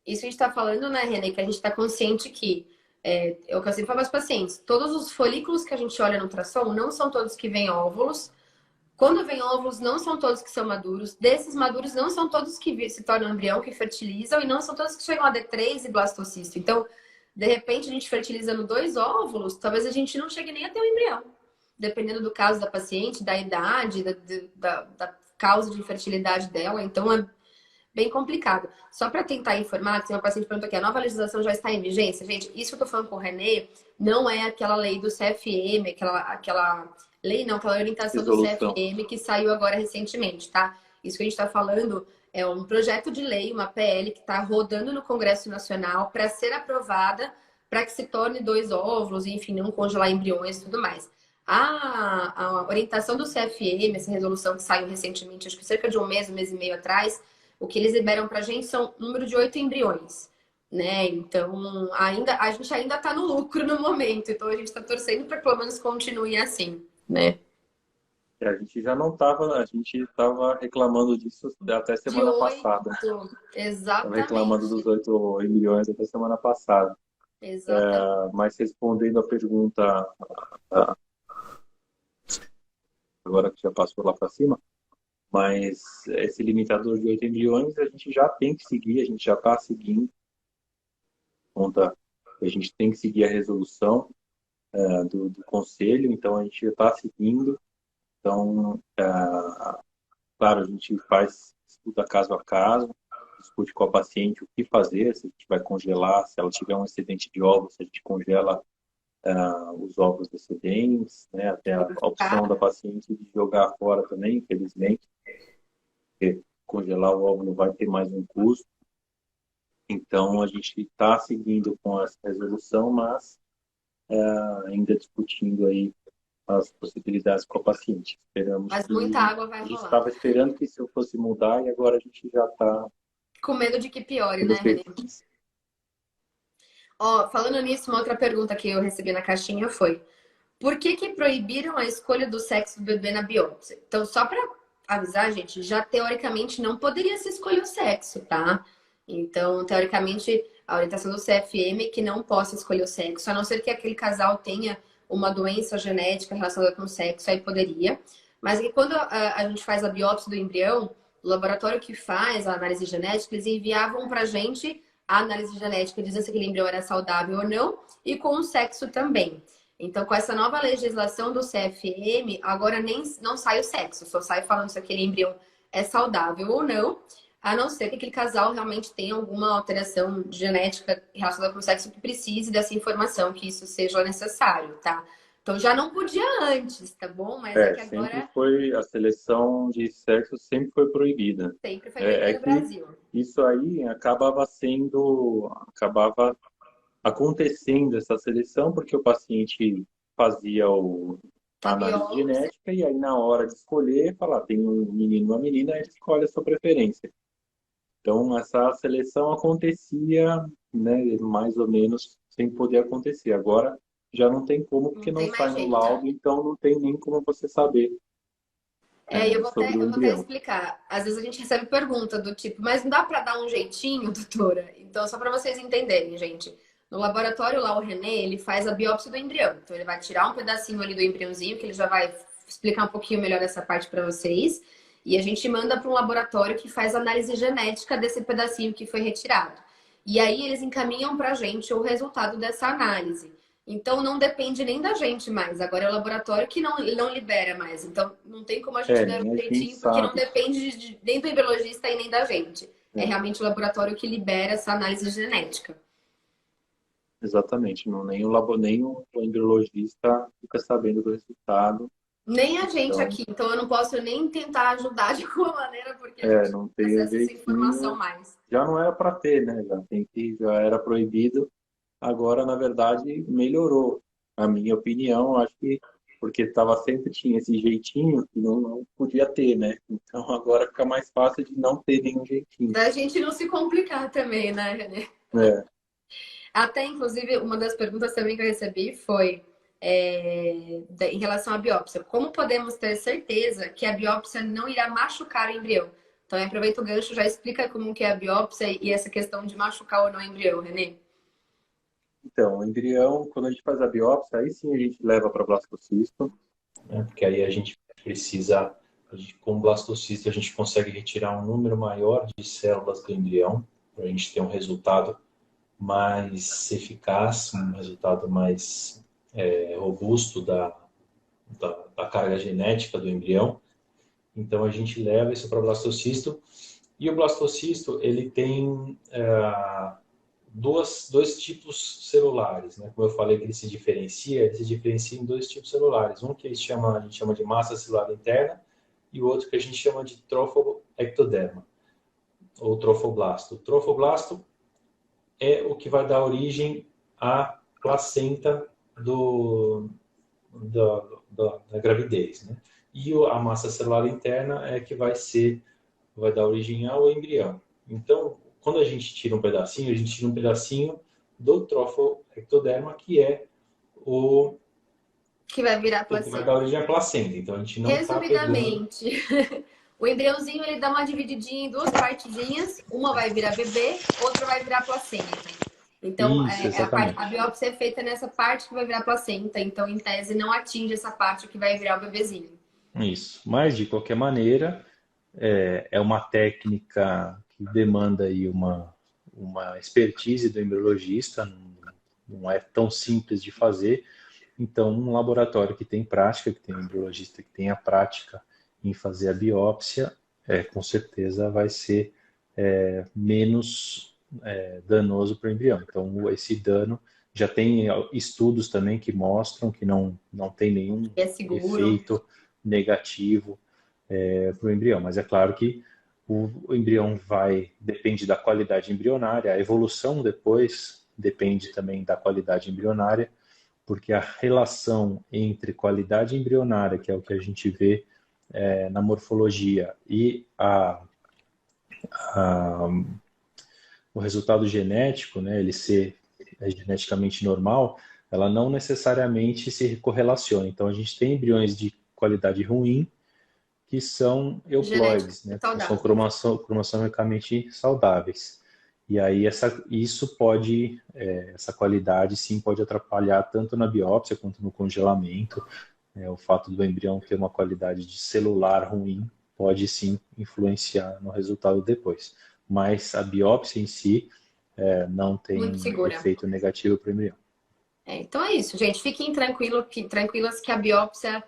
isso que a gente está falando, né, Renê, que a gente está consciente que, é o que eu sempre falo aos pacientes, todos os folículos que a gente olha no ultrassom não são todos que vêm óvulos. Quando vem óvulos, não são todos que são maduros. Desses maduros, não são todos que se tornam embrião, que fertilizam, e não são todos que chegam a D3 e blastocisto. Então, de repente, a gente fertilizando 2 óvulos, talvez a gente não chegue nem a ter um embrião. Dependendo do caso da paciente, da idade, da causa de infertilidade dela. Então, é bem complicado. Só para tentar informar, que tem uma paciente perguntou aqui, a nova legislação já está em vigência? Gente, isso que eu tô falando com o Renê não é aquela lei do CFM, aquela lei não, aquela orientação do Resolução. CFM que saiu agora recentemente, tá? Isso que a gente está falando é um projeto de lei, uma PL que está rodando no Congresso Nacional para ser aprovada, para que se torne 2 óvulos, enfim, não congelar embriões e tudo mais. A orientação do CFM, essa resolução que saiu recentemente, acho que cerca de um mês e meio atrás, o que eles liberam para a gente são número de 8 embriões, né? Então, a gente ainda está no lucro no momento, então a gente está torcendo para que pelo menos continue assim, né? A gente já não estava, a gente estava reclamando disso até De semana passada. 8, Estava reclamando exatamente, dos 8 embriões até semana passada. exatamente. Mas respondendo a pergunta, ah, agora que já passou lá para cima, mas esse limitador de 8 embriões a gente já tem que seguir, a gente já está seguindo, conta, a gente tem que seguir a resolução do conselho, então a gente já está seguindo. Então, claro, a gente estuda caso a caso, discute com a paciente o que fazer, se a gente vai congelar, se ela tiver um excedente de ovos, se a gente congela os ovos excedentes, né? Até a opção da paciente de jogar fora também, infelizmente, porque congelar o ovo não vai ter mais um custo. Então, a gente está seguindo com essa resolução, mas ainda discutindo aí as possibilidades com a paciente. Esperamos Mas muita que... água vai A gente rolar. estava esperando que isso fosse mudar e agora a gente já está Com medo de que piore, tendo né, os Renê? benefícios. Ó, falando nisso, uma outra pergunta que eu recebi na caixinha foi: por que que proibiram a escolha do sexo do bebê na biópsia? Então, só para avisar, gente, já teoricamente não poderia se escolher o sexo, tá? Então, teoricamente, a orientação do CFM é que não possa escolher o sexo, a não ser que aquele casal tenha uma doença genética relacionada com o sexo, aí poderia. Mas que quando a gente faz a biópsia do embrião, o laboratório que faz a análise genética, eles enviavam pra gente a análise genética dizendo se aquele embrião era saudável ou não, e com o sexo também. Então, com essa nova legislação do CFM, agora nem não sai o sexo, só sai falando se aquele embrião é saudável ou não, a não ser que aquele casal realmente tenha alguma alteração genética relacionada com o sexo que precise dessa informação, que isso seja necessário, tá? Então já não podia antes, tá bom? Mas é que Sempre agora foi, a seleção de sexo sempre foi proibida. sempre foi É, proibido é no que Brasil. isso aí acabava acontecendo essa seleção porque o paciente fazia A a análise biópsia, genética e aí na hora de escolher, falar, tem um menino e uma menina, ele escolhe a sua preferência. Então essa seleção acontecia, né, mais ou menos sem poder acontecer. Agora já não tem como não porque não tem mais sai no jeito. laudo, então não tem nem como você saber É, sobre o eu vou até embrião. explicar. Às vezes a gente recebe pergunta do tipo, mas não dá para dar um jeitinho, doutora? Então, só para vocês entenderem, gente. No laboratório lá, o René, ele faz a biópsia do embrião. Então, ele vai tirar um pedacinho ali do embriãozinho, que ele já vai explicar um pouquinho melhor essa parte para vocês. E a gente manda para um laboratório que faz a análise genética desse pedacinho que foi retirado. E aí, eles encaminham para a gente o resultado dessa análise. Então não depende nem da gente mais. Agora é o laboratório que não libera mais. Então não tem como a gente dar Nem um a gente jeitinho, porque não sabe. depende nem do embriologista e nem da gente. É É, realmente o laboratório que libera essa análise genética. exatamente. Não, nem o embriologista fica sabendo do resultado. Nem a gente Então, aqui. Então eu não posso nem tentar ajudar de alguma maneira, porque a gente não não tem acessa essa informação jeitinho. mais. Já não era para ter, né? Já era proibido. Agora, na verdade, melhorou. A minha opinião, acho que porque sempre tinha esse jeitinho que não podia ter, né? Então agora fica mais fácil de não ter nenhum jeitinho. Da gente não se complicar também, né, Renê? É, Até, inclusive, uma das perguntas também que eu recebi foi em relação à biópsia. Como podemos ter certeza que a biópsia não irá machucar o embrião? Então, aproveita o gancho, já explica como que é a biópsia e essa questão de machucar ou não o embrião, Renê. então, o embrião, quando a gente faz a biópsia, aí sim a gente leva para blastocisto, né? Porque aí a gente precisa, com blastocisto, a gente consegue retirar um número maior de células do embrião, para a gente ter um resultado mais eficaz, um resultado mais robusto da carga genética do embrião. Então a gente leva isso para o blastocisto e o blastocisto ele tem dois tipos celulares, né? Como eu falei que ele se diferencia em dois tipos celulares. Um que a gente chama de massa celular interna e o outro que a gente chama de trofoectoderma ou trofoblasto. O trofoblasto é o que vai dar origem à placenta da gravidez, né? E a massa celular interna é que vai dar origem ao embrião. Então, quando a gente tira um pedacinho, a gente tira um pedacinho do trofoectoderma, que é o Que vai virar que vai dar placenta. origem à placenta. Então, a gente não está pegando... Resumidamente, o embriãozinho ele dá uma divididinha em duas partezinhas. Uma vai virar bebê, outra vai virar placenta. Então, Isso, a exatamente. biópsia é feita nessa parte que vai virar placenta. Então, em tese, não atinge essa parte que vai virar o bebezinho. Isso. Mas, de qualquer maneira, é uma técnica que demanda aí uma expertise do embriologista, não é tão simples de fazer. Então, um laboratório que tem prática, que tem um embriologista que tem a prática em fazer a biópsia, com certeza vai ser menos danoso para o embrião. Então, esse dano já tem estudos também que mostram que não tem nenhum É seguro. efeito negativo para o embrião. Mas é claro que o embrião depende da qualidade embrionária, a evolução depois depende também da qualidade embrionária, porque a relação entre qualidade embrionária, que é o que a gente vê na morfologia, e a, o resultado genético, né, ele ser geneticamente normal, ela não necessariamente se correlaciona. Então, a gente tem embriões de qualidade ruim que são Genético euploides, né, são saudável. cromossomicamente saudáveis. E aí essa qualidade sim pode atrapalhar tanto na biópsia quanto no congelamento. O fato do embrião ter uma qualidade de celular ruim pode sim influenciar no resultado depois. Mas a biópsia em si não Muito tem segura. efeito negativo para o embrião. Então é isso, gente. Fiquem tranquilas que a biópsia,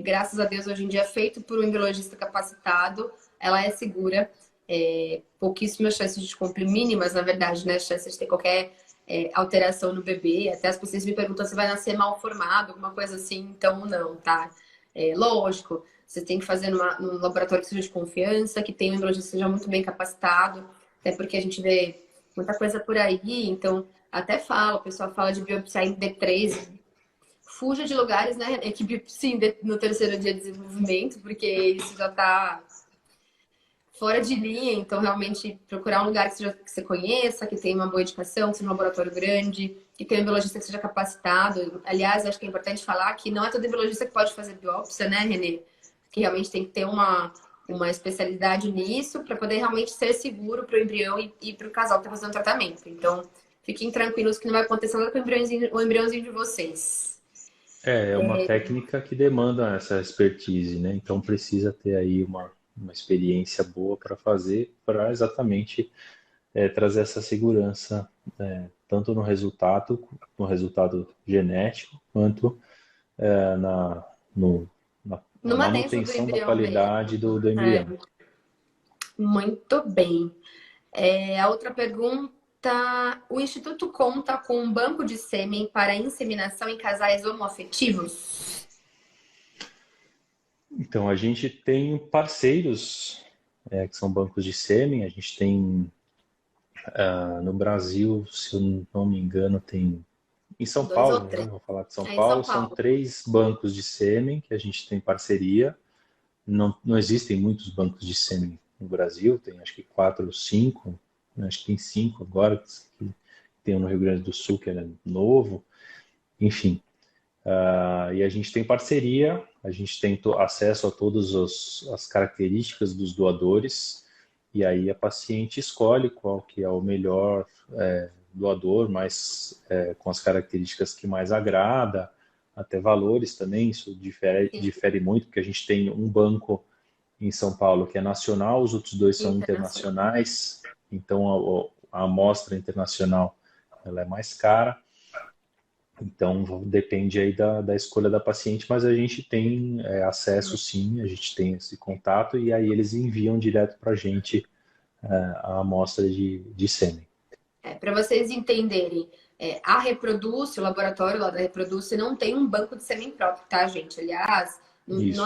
graças a Deus, hoje em dia é feita por um embriologista capacitado. Ela é segura. Pouquíssimas chances de cumprir, mínimas, na verdade, né? Chances de ter qualquer alteração no bebê. Até as pessoas me perguntam se vai nascer mal formado, alguma coisa assim. Então, não, tá? Lógico, você tem que fazer num laboratório que seja de confiança, que tenha um embriologista que seja muito bem capacitado. Até porque a gente vê muita coisa por aí, então até fala, o pessoal fala de biopsiar em D3. Fuja de lugares, né, que biopsiem no terceiro dia de desenvolvimento, porque isso já tá fora de linha. Então, realmente, procurar um lugar que você conheça, que tenha uma boa indicação, que seja um laboratório grande, que tenha um biologista que seja capacitado. Aliás, acho que é importante falar que não é todo biologista que pode fazer biópsia, né, Renê? Que realmente tem que ter uma especialidade nisso para poder realmente ser seguro para o embrião e para o casal que está fazendo tratamento. Então, fiquem tranquilos que não vai acontecer nada com o embriãozinho de vocês. É uma técnica que demanda essa expertise, né? Então precisa ter aí uma experiência boa para fazer, para exatamente trazer essa segurança, tanto no resultado genético, quanto na, na No manejo do manutenção da embrião qualidade mesmo. do embrião. Muito bem. A outra pergunta: o Instituto conta com um banco de sêmen para inseminação em casais homoafetivos? Então, a gente tem parceiros, que são bancos de sêmen, a gente tem no Brasil, se eu não me engano, tem Em São Dois ou Paulo, né? três. Vou falar de São É em São Paulo, são Paulo. 3 bancos de sêmen que a gente tem parceria. Não existem muitos bancos de sêmen no Brasil, tem acho que 4 ou 5, acho que tem 5 agora, que tem um no Rio Grande do Sul que é novo, enfim. E a gente tem parceria, a gente tem acesso a todas as características dos doadores, e aí a paciente escolhe qual que é o melhor doador, com as características que mais agrada, até valores também, isso difere muito, porque a gente tem um banco em São Paulo que é nacional, os outros 2 são Internacional. internacionais, então a amostra internacional ela é mais cara. Então, depende aí da escolha da paciente, mas a gente tem acesso sim, a gente tem esse contato e aí eles enviam direto para a gente a amostra de sêmen. Para vocês entenderem, a Reproduce, o laboratório lá da Reproduce, não tem um banco de sêmen próprio, tá, gente? Aliás, Isso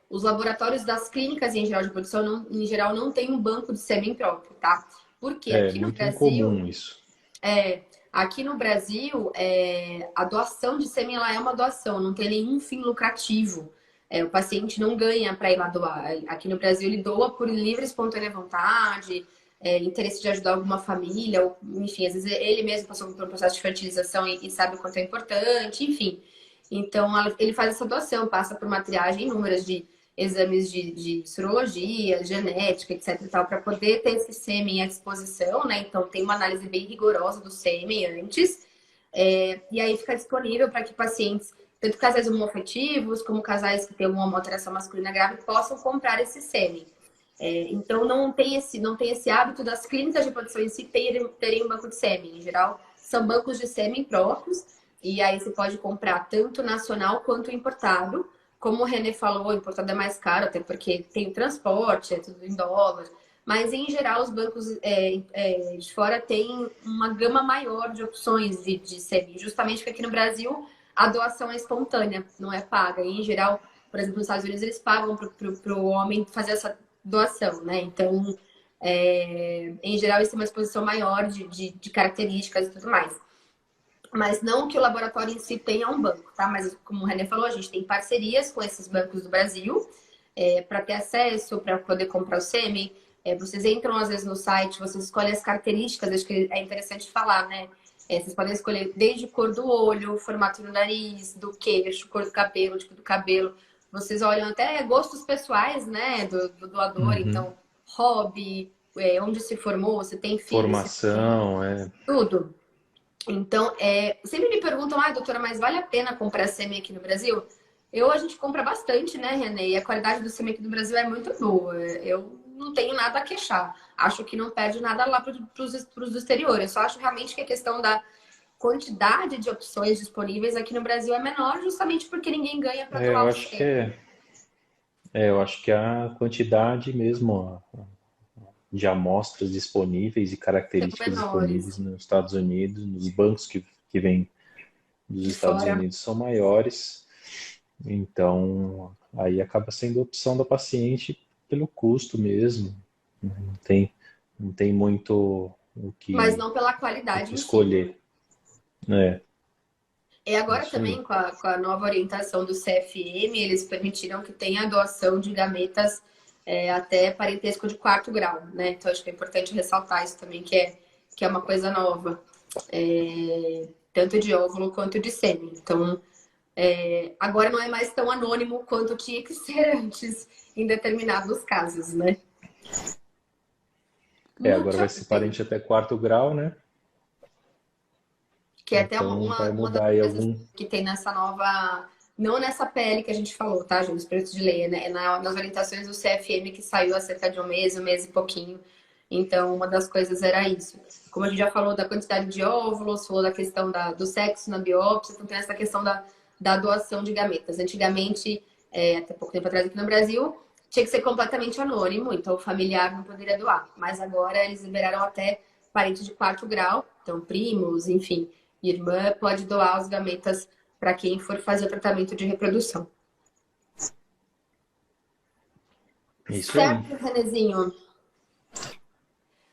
os laboratórios das clínicas em geral de produção, em geral, não tem um banco de sêmen próprio, tá? Porque é muito incomum isso. Aqui no Brasil, a doação de sêmen ela é uma doação, não tem nenhum fim lucrativo. O paciente não ganha para ir lá doar. Aqui no Brasil, ele doa por livre e espontânea vontade, interesse de ajudar alguma família, ou, enfim, às vezes ele mesmo passou por um processo de fertilização e sabe o quanto é importante, enfim. Então, ele faz essa doação, passa por uma triagem inúmeras de exames de sorologia, genética, etc e tal, para poder ter esse sêmen à disposição, né? Então, tem uma análise bem rigorosa do sêmen antes, e aí fica disponível para que pacientes, tanto casais homoafetivos, como casais que têm uma alteração masculina grave, possam comprar esse sêmen. Então, não tem esse hábito das clínicas de produção em si terem um banco de sêmen. Em geral, são bancos de sêmen próprios, e aí você pode comprar tanto nacional quanto importado. Como o René falou, o importado é mais caro, até porque tem o transporte, é tudo em dólar. Mas, em geral, os bancos de fora têm uma gama maior de opções de sêmen. Justamente porque aqui no Brasil a doação é espontânea, não é paga. E, em geral, por exemplo, nos Estados Unidos, eles pagam para o homem fazer essa doação, né? Então, em geral, isso é uma exposição maior de características e tudo mais. Mas não que o laboratório em si tenha um banco, tá? Mas como o René falou, a gente tem parcerias com esses bancos do Brasil para ter acesso, para poder comprar o sêmen. Vocês entram às vezes no site, vocês escolhem as características, acho que é interessante falar, né? Vocês podem escolher desde cor do olho, formato do nariz, do queixo, cor do cabelo, tipo do cabelo. Vocês olham até gostos pessoais, né, do doador. Uhum. Então, hobby, onde se formou, se tem filho, se Formação, tudo. Então, sempre me perguntam, doutora, mas vale a pena comprar sêmen aqui no Brasil? A gente compra bastante, né, René? E a qualidade do sêmen aqui no Brasil é muito boa. Eu não tenho nada a queixar. Acho que não perde nada lá para os do exterior. Eu só acho realmente que a questão da quantidade de opções disponíveis aqui no Brasil é menor, justamente porque ninguém ganha para doar eu o acho que sêmen. eu acho que a quantidade mesmo de amostras disponíveis e São características disponíveis menores. nos Estados Unidos, nos bancos que vêm dos De Estados fora. Unidos são maiores, então aí acaba sendo a opção da paciente pelo custo mesmo. Não tem, não tem muito Mas não pela o qualidade que em si, né? escolher. É, Agora isso também, aí. com a nova orientação do CFM, eles permitiram que tenha a doação de gametas até parentesco de 4º grau, né? Então, acho que é importante ressaltar isso também, que é uma coisa nova. Tanto de óvulo quanto de sêmen. Então, agora não é mais tão anônimo quanto tinha que ser antes, em determinados casos, né? Agora Muito vai ser bem. parente até 4º grau, né? Que é até uma, Então uma, vai uma das mudar aí coisas algum. que tem nessa nova. Não nessa PL que a gente falou, tá, gente? Os projetos de lei, né? Nas orientações do CFM que saiu há cerca de um mês e pouquinho. Então, uma das coisas era isso. Como a gente já falou da quantidade de óvulos, falou da questão do sexo na biópsia, então tem essa questão da doação de gametas. Antigamente, até pouco tempo atrás aqui no Brasil, tinha que ser completamente anônimo, então o familiar não poderia doar. Mas agora eles liberaram até parentes de 4º grau, então primos, enfim, irmã pode doar os gametas para quem for fazer o tratamento de reprodução. Isso aí. Certo, Renezinho?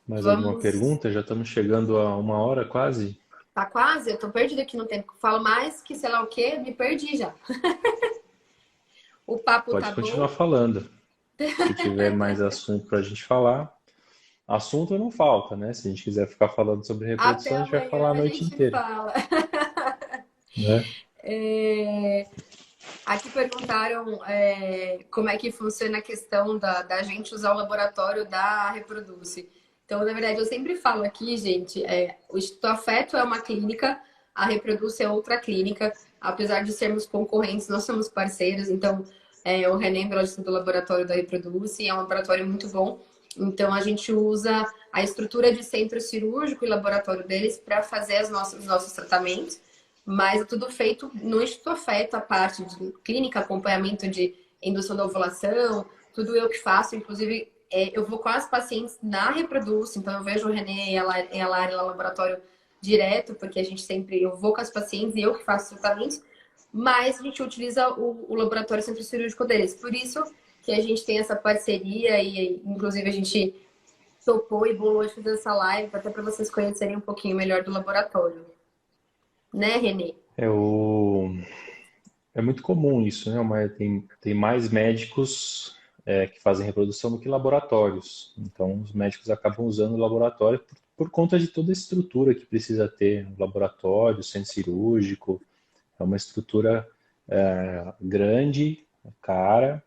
Mais alguma Vamos. pergunta? Já estamos chegando a 1 hora quase. Tá quase? Eu tô perdida aqui no tempo. Falo mais que sei lá o quê, me perdi já. O papo tá Pode continuar bom? falando. Se tiver mais assunto para a gente falar, assunto não falta, né? Se a gente quiser ficar falando sobre Até reprodução, a gente vai amanhã falar a a noite gente inteira, fala. né? É, aqui perguntaram como é que funciona a questão da gente usar o laboratório da Reproduce. Então, na verdade, eu sempre falo aqui, gente, o Instituto Afeto é uma clínica, a Reproduce é outra clínica. Apesar de sermos concorrentes, nós somos parceiros. Então, o René é biologista do laboratório da Reproduce, é um laboratório muito bom. Então, a gente usa a estrutura de centro cirúrgico e laboratório deles para fazer os nossos tratamentos. Mas é tudo feito no Instituto Afeto, a parte de clínica, acompanhamento de indução da ovulação, tudo eu que faço. Inclusive, eu vou com as pacientes na Reproduce, então eu vejo o René e a Lari lá no laboratório direto, porque a gente sempre, eu vou com as pacientes e eu que faço tratamentos, mas a gente utiliza o laboratório centro cirúrgico deles. Por isso que a gente tem essa parceria e, inclusive, a gente topou e bolou de fazer essa live, até para vocês conhecerem um pouquinho melhor do laboratório. Né, Renê? É, o... é muito comum isso, né? Tem mais médicos que fazem reprodução do que laboratórios. Então, os médicos acabam usando o laboratório por conta de toda a estrutura que precisa ter no laboratório, centro cirúrgico. É uma estrutura grande, cara,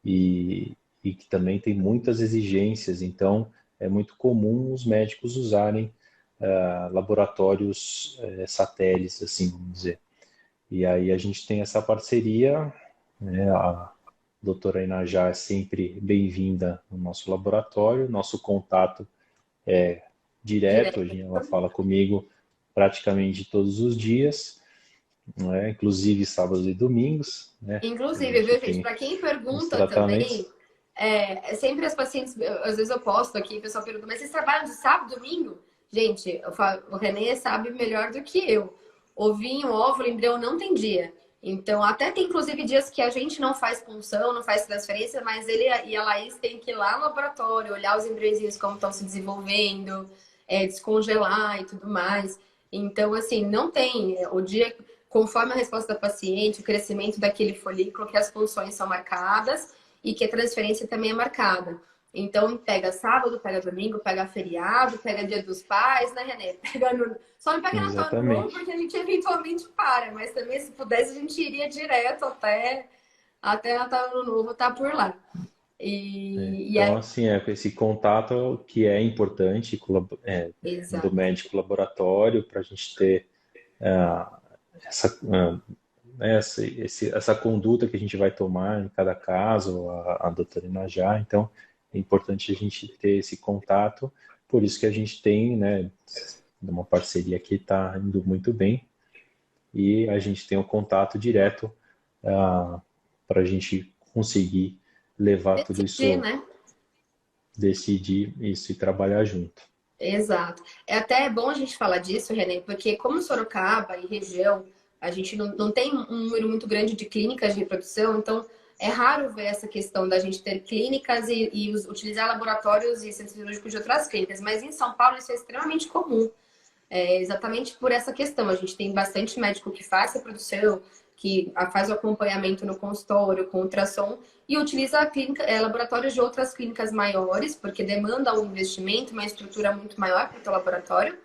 e que também tem muitas exigências. Então, é muito comum os médicos usarem laboratórios satélites, assim, vamos dizer. E aí a gente tem essa parceria, né? A doutora Inajá é sempre bem-vinda no nosso laboratório, nosso contato é direto, Direto. ela fala comigo praticamente todos os dias, né? Inclusive sábados e domingos, né? A Inclusive, gente viu, gente? tem Para quem os pergunta tratamentos. também, sempre as pacientes, às vezes eu posto aqui, o pessoal pergunta, mas vocês trabalham de sábado, domingo? Gente, o Renê sabe melhor do que eu. Ovinho, óvulo, embrião não tem dia. Então, até tem inclusive dias que a gente não faz punção, não faz transferência, mas ele e a Laís têm que ir lá no laboratório, olhar os embriõezinhos como estão se desenvolvendo, descongelar e tudo mais. Então, assim, não tem. O dia conforme a resposta da paciente, o crescimento daquele folículo, que as funções são marcadas e que a transferência também é marcada. Então, pega sábado, pega domingo, pega feriado, pega dia dos pais, né, Renê? Só não pega Natal Ano Novo, Exatamente. porque a gente eventualmente para, mas também, se pudesse, a gente iria direto até Natal Ano Novo, tá por lá. E Então, aí, assim, esse contato que é importante do exato. médico laboratório para a gente ter essa, né, essa conduta que a gente vai tomar em cada caso, a doutora Inajá. Então, é importante a gente ter esse contato, por isso que a gente tem, né, uma parceria que está indo muito bem e a gente tem um contato direto para a gente conseguir levar tudo Decidir, isso, né? decidir isso e trabalhar junto. Exato. É até bom a gente falar disso, René, porque como Sorocaba e região, a gente não tem um número muito grande de clínicas de reprodução, então é raro ver essa questão da gente ter clínicas e utilizar laboratórios e centros cirúrgicos de outras clínicas, mas em São Paulo isso é extremamente comum. Exatamente por essa questão. A gente tem bastante médico que faz reprodução, que faz o acompanhamento no consultório com ultrassom e utiliza laboratórios de outras clínicas maiores, porque demanda um investimento, uma estrutura muito maior para o teu laboratório,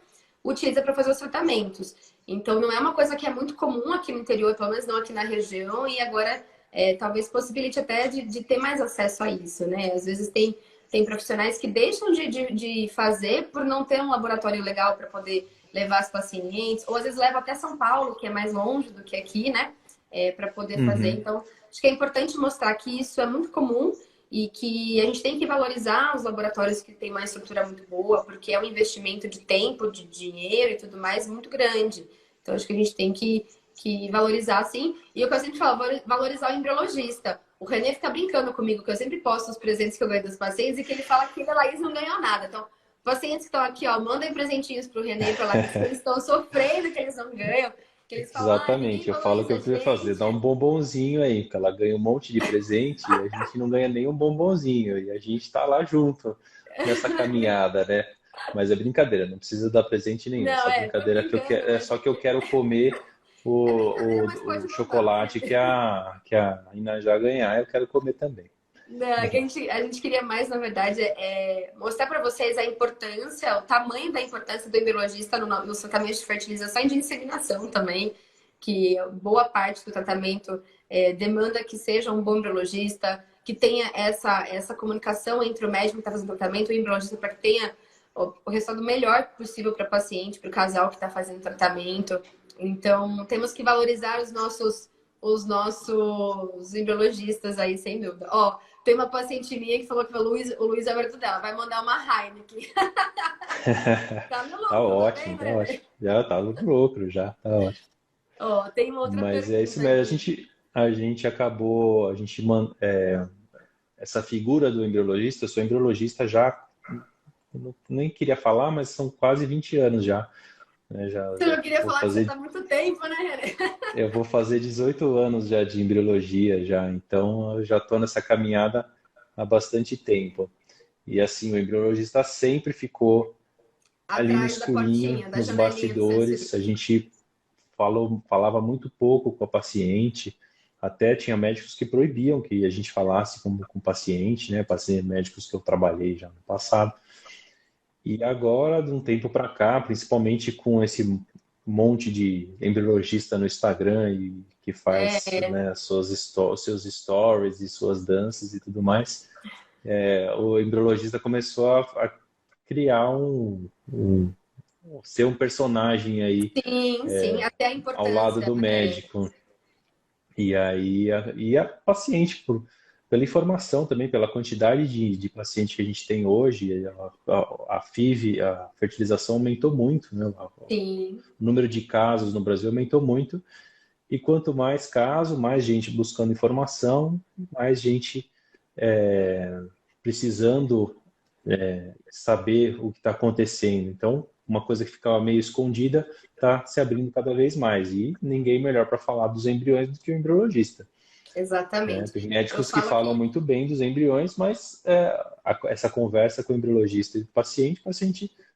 utiliza para fazer os tratamentos. Então, não é uma coisa que é muito comum aqui no interior, pelo menos não aqui na região, e agora talvez possibilite até de ter mais acesso a isso, né? Às vezes tem profissionais que deixam de fazer por não ter um laboratório legal para poder levar as pacientes, ou às vezes leva até São Paulo, que é mais longe do que aqui, né? Para poder fazer. Uhum. Então, acho que é importante mostrar que isso é muito comum e que a gente tem que valorizar os laboratórios que têm uma estrutura muito boa, porque é um investimento de tempo, de dinheiro e tudo mais muito grande. Então, acho que a gente tem que valorizar, sim. E o que eu sempre falo, valorizar o embriologista. O René fica brincando comigo, que eu sempre posto os presentes que eu ganho dos pacientes e que ele fala que a Laís não ganhou nada. Então, pacientes que estão aqui, ó, mandem presentinhos pro René e pra Laís, que eles estão sofrendo, que eles não ganham. Que eles falam, ah, ninguém Exatamente, eu falo que valoriza a eu queria fazer, dar gente. um bombonzinho aí, porque ela ganha um monte de presente e a gente não ganha nem um bombonzinho, e a gente está lá junto nessa caminhada, né? Mas é brincadeira, não precisa dar presente nenhum. Não, Essa tô brincadeira que eu brincando, quero, é mas só que eu quero comer é brincadeira, mas o pode mandar. chocolate que a Inajá ganhar, eu quero comer também. Não, é que a gente queria mais, na verdade, mostrar para vocês a importância, o tamanho da importância do embriologista no tratamento de fertilização e de inseminação também, que boa parte do tratamento demanda que seja um bom embriologista, que tenha essa comunicação entre o médico que está fazendo o tratamento e o embriologista para que tenha o resultado melhor possível para o paciente, para o casal que está fazendo o tratamento. Então, temos que valorizar os nossos embriologistas aí, sem dúvida. Ó, tem uma paciente minha que falou que o Luiz é marido dela, vai mandar uma Heineken. Tá no Tá lucro, não tem, ótimo, tá né? ótimo. Já tá no lucro, já, tá ótimo. Ó, tem uma outra Mas é isso pergunta mesmo. aqui. A gente acabou, essa figura do embriologista, eu sou embriologista já, nem queria falar, mas são quase 20 anos já. Né? Você não queria Vou falar que você tá fazer, há muito tempo, né, René? eu vou fazer 18 anos já de embriologia já, então eu já estou nessa caminhada há bastante tempo. E assim, o embriologista sempre ficou ali no Atrás da escurinho, portinha, da nos janelinha do seu bastidores. A circo. gente falava muito pouco com a paciente. Até tinha médicos que proibiam que a gente falasse com o paciente, né? Médicos que eu trabalhei já no passado. E agora, de um tempo para cá, principalmente com esse monte de embriologista no Instagram e que faz, É, né, seus stories e suas danças e tudo mais, o embriologista começou a criar ser um personagem aí sim, sim, até a ao lado importância, do né? médico. E aí a paciente, pela informação também, pela quantidade de pacientes que a gente tem hoje, a FIV, a fertilização aumentou muito, né? O Sim, número de casos no Brasil aumentou muito, e quanto mais casos, mais gente buscando informação, mais gente precisando saber o que está acontecendo. Então, uma coisa que ficava meio escondida está se abrindo cada vez mais. E ninguém melhor para falar dos embriões do que o embriologista. Né? exatamente. Tem Eu médicos que falo falam que muito bem dos embriões, mas essa conversa com o embriologista e o paciente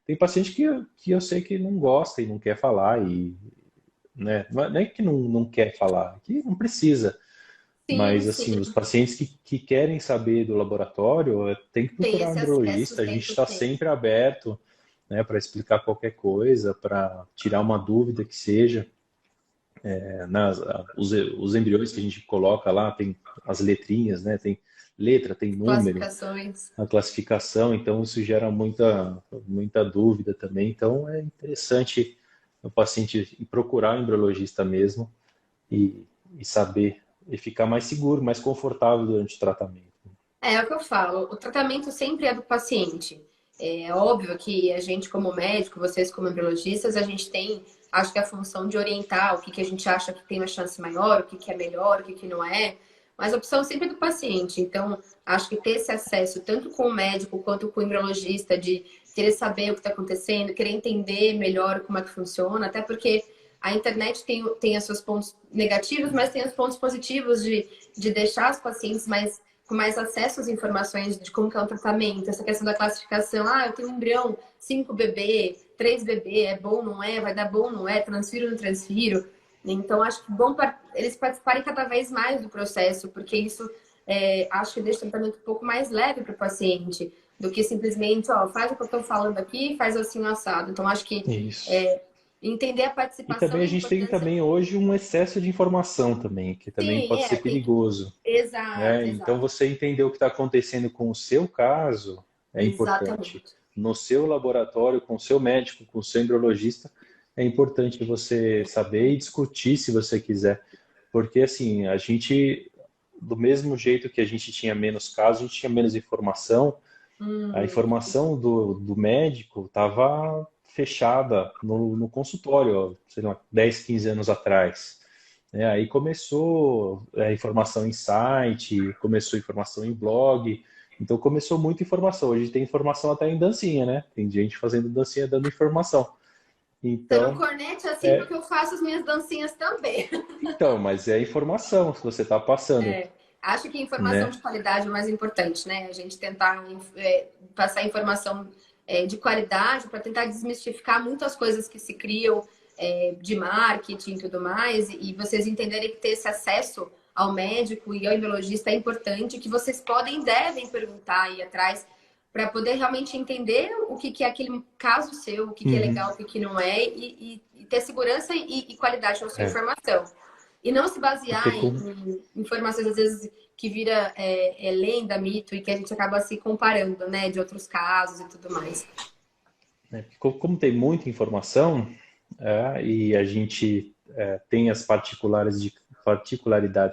tem paciente que eu sei que não gosta e não quer falar, e, né? Não é que não quer falar, que não precisa. sim, Mas, assim, os sim, pacientes que querem saber do laboratório, tem que tem procurar um esse acesso embriologista. A gente está 100%. sempre aberto, né, para explicar qualquer coisa, para tirar uma dúvida que seja. Os embriões que a gente coloca lá, tem as letrinhas, né, tem letra, tem número, Classificações. a classificação, então isso gera muita dúvida também. Então, é interessante o paciente ir procurar um embriologista mesmo e saber e ficar mais seguro, mais confortável durante o tratamento. É o que eu falo, o tratamento sempre é do paciente. É óbvio que a gente, como médico, vocês como embriologistas, a gente tem, acho que a função de orientar o que a gente acha que tem uma chance maior, o que é melhor, o que não é, mas a opção sempre é do paciente. Então, acho que ter esse acesso, tanto com o médico quanto com o embriologista, de querer saber o que está acontecendo, querer entender melhor como é que funciona, até porque a internet tem os seus pontos negativos, mas tem os pontos positivos de deixar os pacientes com mais acesso às informações de como que é o tratamento, essa questão da classificação. Ah, eu tenho um embrião 5 bebê, 3 bebê, é bom, não é? Vai dar bom, não é? Transfiro, não transfiro? Então, acho que é bom eles participarem cada vez mais do processo, porque isso acho que deixa o tratamento um pouco mais leve para o paciente, do que simplesmente, ó, faz o que eu estou falando aqui, faz assim o assado. Então, acho que Isso. entender a E participação também a e a gente tem importância. também hoje um excesso de informação também, que também Sim, pode ser perigoso. exato, Né? Então, exato. você entender o que está acontecendo com o seu caso é importante. Exatamente. No seu laboratório, com o seu médico, com o seu embriologista, é importante você saber e discutir se você quiser. Porque, assim, a gente, do mesmo jeito que a gente tinha menos casos, a gente tinha menos informação. A informação do médico estava fechada no consultório, ó, sei lá, 10, 15 anos atrás. Aí começou a informação em site, começou a informação em blog, então começou muita informação. Hoje tem informação até em dancinha, né? Tem gente fazendo dancinha dando informação. Você não Então, cornete assim porque eu faço as minhas dancinhas também. mas é a informação que você está passando, Acho que informação né? de qualidade é o mais importante, né? A gente tentar passar informação de qualidade, para tentar desmistificar muitas coisas que se criam de marketing e tudo mais, e vocês entenderem que ter esse acesso ao médico e ao embriologista é importante, que vocês podem e devem perguntar aí atrás para poder realmente entender o que é aquele caso seu, o que é legal, o que não é, e ter segurança e qualidade na sua informação. E não se basear em informações, às vezes, que vira lenda, mito, e que a gente acaba se comparando, né, de outros casos e tudo mais. Como tem muita informação, e a gente tem as particularidades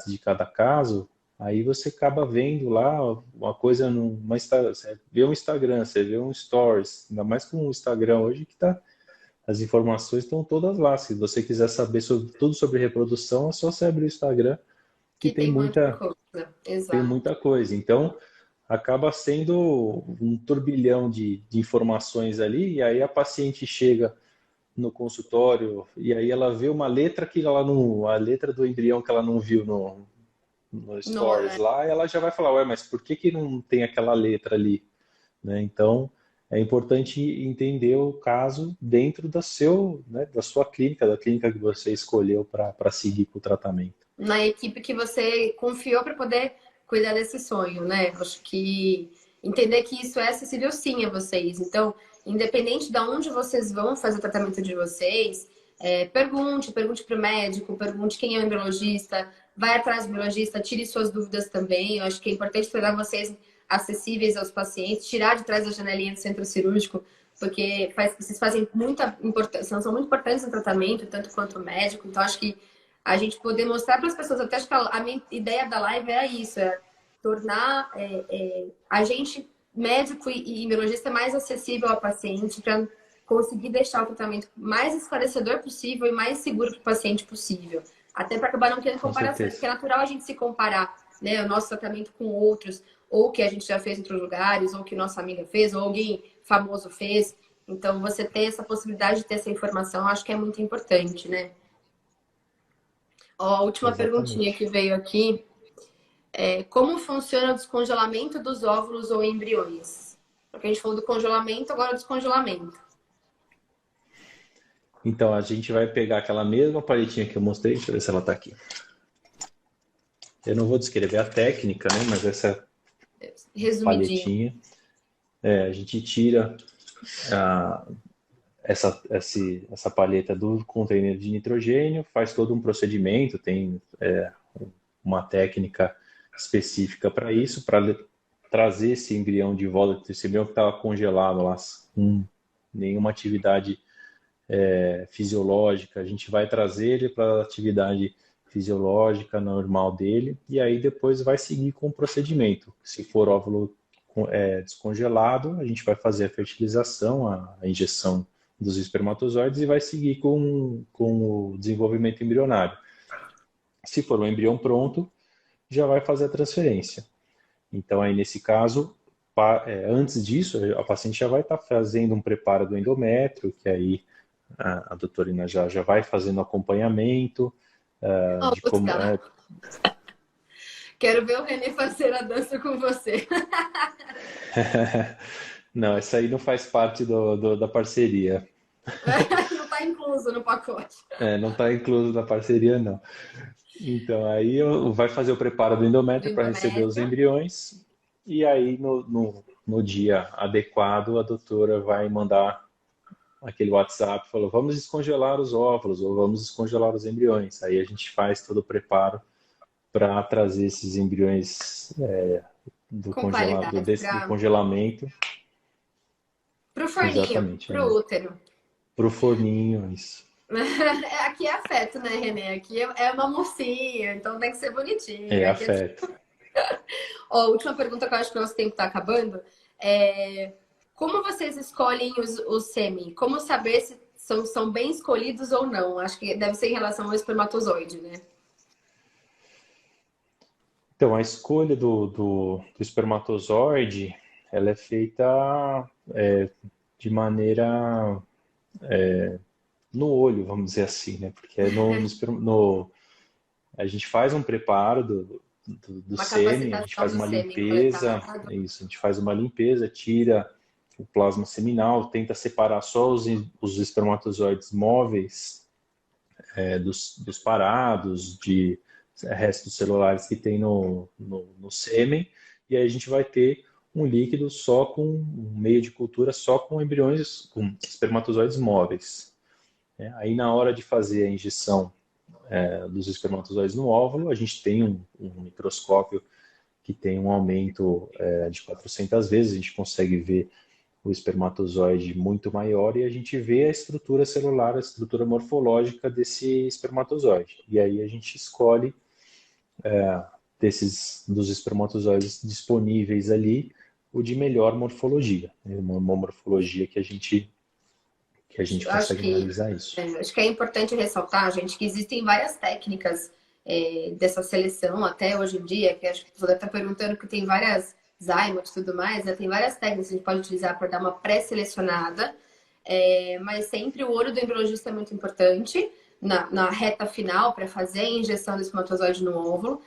de cada caso, aí você acaba vendo lá uma coisa, você vê um Instagram, você vê um Stories, ainda mais com o Instagram hoje que as informações estão todas lá. Se você quiser saber tudo sobre reprodução, é só você abrir o Instagram que tem muita coisa. Exato. Tem muita coisa. Então, acaba sendo um turbilhão de informações ali, e aí a paciente chega no consultório e aí ela vê uma letra que ela não, a letra do embrião que ela não viu no Stories lá, ela já vai falar, ué, mas por que não tem aquela letra ali? Né? Então, é importante entender o caso dentro da sua clínica, da clínica que você escolheu para seguir com o tratamento. Na equipe que você confiou para poder cuidar desse sonho, né? Acho que entender que isso é acessível sim a vocês. Então, independente de onde vocês vão fazer o tratamento de vocês, pergunte para o médico, pergunte quem é o embriologista, vai atrás do embriologista, tire suas dúvidas também. Eu acho que é importante tornar vocês acessíveis aos pacientes, tirar de trás da janelinha do centro cirúrgico, porque vocês fazem muita importância, são muito importantes no tratamento, tanto quanto o médico. Então, acho que a gente poder mostrar para as pessoas, até acho que a minha ideia da live era isso, tornar a gente, médico e embriologista, mais acessível ao paciente, para conseguir deixar o tratamento mais esclarecedor possível e mais seguro para o paciente possível. Até para acabar não tendo comparações, porque é natural a gente se comparar, né, o nosso tratamento com outros, ou que a gente já fez em outros lugares, ou que nossa amiga fez, ou alguém famoso fez. Então, você ter essa possibilidade de ter essa informação, acho que é muito importante, né? Ó, a última perguntinha que veio aqui como funciona o descongelamento dos óvulos ou embriões? Porque a gente falou do congelamento, agora o descongelamento. Então, a gente vai pegar aquela mesma paletinha que eu mostrei, deixa eu ver se ela está aqui. Eu não vou descrever a técnica, né? Mas essa paletinha, a gente tira essa paleta do container de nitrogênio, faz todo um procedimento, tem uma técnica específica para isso, para trazer esse embrião de volta, esse embrião que estava congelado lá, com nenhuma atividade fisiológica, a gente vai trazer ele para a atividade fisiológica normal dele, e aí depois vai seguir com o procedimento. Se for óvulo descongelado, a gente vai fazer a fertilização, a injeção dos espermatozoides e vai seguir com o desenvolvimento embrionário. Se for um embrião pronto, já vai fazer a transferência. Então, aí nesse caso, antes disso, a paciente já vai estar fazendo um preparo do endométrio, que aí a doutorina já vai fazendo acompanhamento de como... Quero ver o René fazer a dança com você. Não, essa aí não faz parte da parceria. Não está incluso no pacote. Não está incluso na parceria, não. Então, aí vai fazer o preparo do endométrio para receber os embriões. E aí, no dia adequado, a doutora vai mandar aquele WhatsApp, falou, vamos descongelar os óvulos ou vamos descongelar os embriões. Aí a gente faz todo o preparo para trazer esses embriões do congelamento. Para o forninho, para o útero. Para o forninho, isso. Aqui é afeto, né, René? Aqui é uma mocinha, então tem que ser bonitinho. É afeto. Ó, última pergunta que eu acho que o nosso tempo está acabando. Como vocês escolhem os sêmen? Como saber se são bem escolhidos ou não? Acho que deve ser em relação ao espermatozoide, né? Então, a escolha do espermatozoide, ela é feita de maneira no olho, vamos dizer assim, né? Porque a gente faz um preparo do sêmen, a gente faz uma limpeza, isso, a gente faz uma limpeza, tira o plasma seminal, tenta separar só os espermatozoides móveis dos parados, de restos celulares que tem no sêmen, e aí a gente vai ter um líquido só com um meio de cultura só com embriões, com espermatozoides móveis. Aí na hora de fazer a injeção dos espermatozoides no óvulo, a gente tem um microscópio que tem um aumento de 400 vezes, a gente consegue ver o espermatozoide muito maior e a gente vê a estrutura celular, a estrutura morfológica desse espermatozoide. E aí a gente escolhe dos espermatozoides disponíveis ali o de melhor morfologia, né? Uma morfologia que a gente consegue analisar isso. Acho que é importante ressaltar, gente, que existem várias técnicas dessa seleção até hoje em dia, que acho que você está perguntando que tem várias Zymote e tudo mais, né? Tem várias técnicas que a gente pode utilizar para dar uma pré-selecionada, mas sempre o olho do embriologista é muito importante na reta final para fazer a injeção do espermatozoide no óvulo,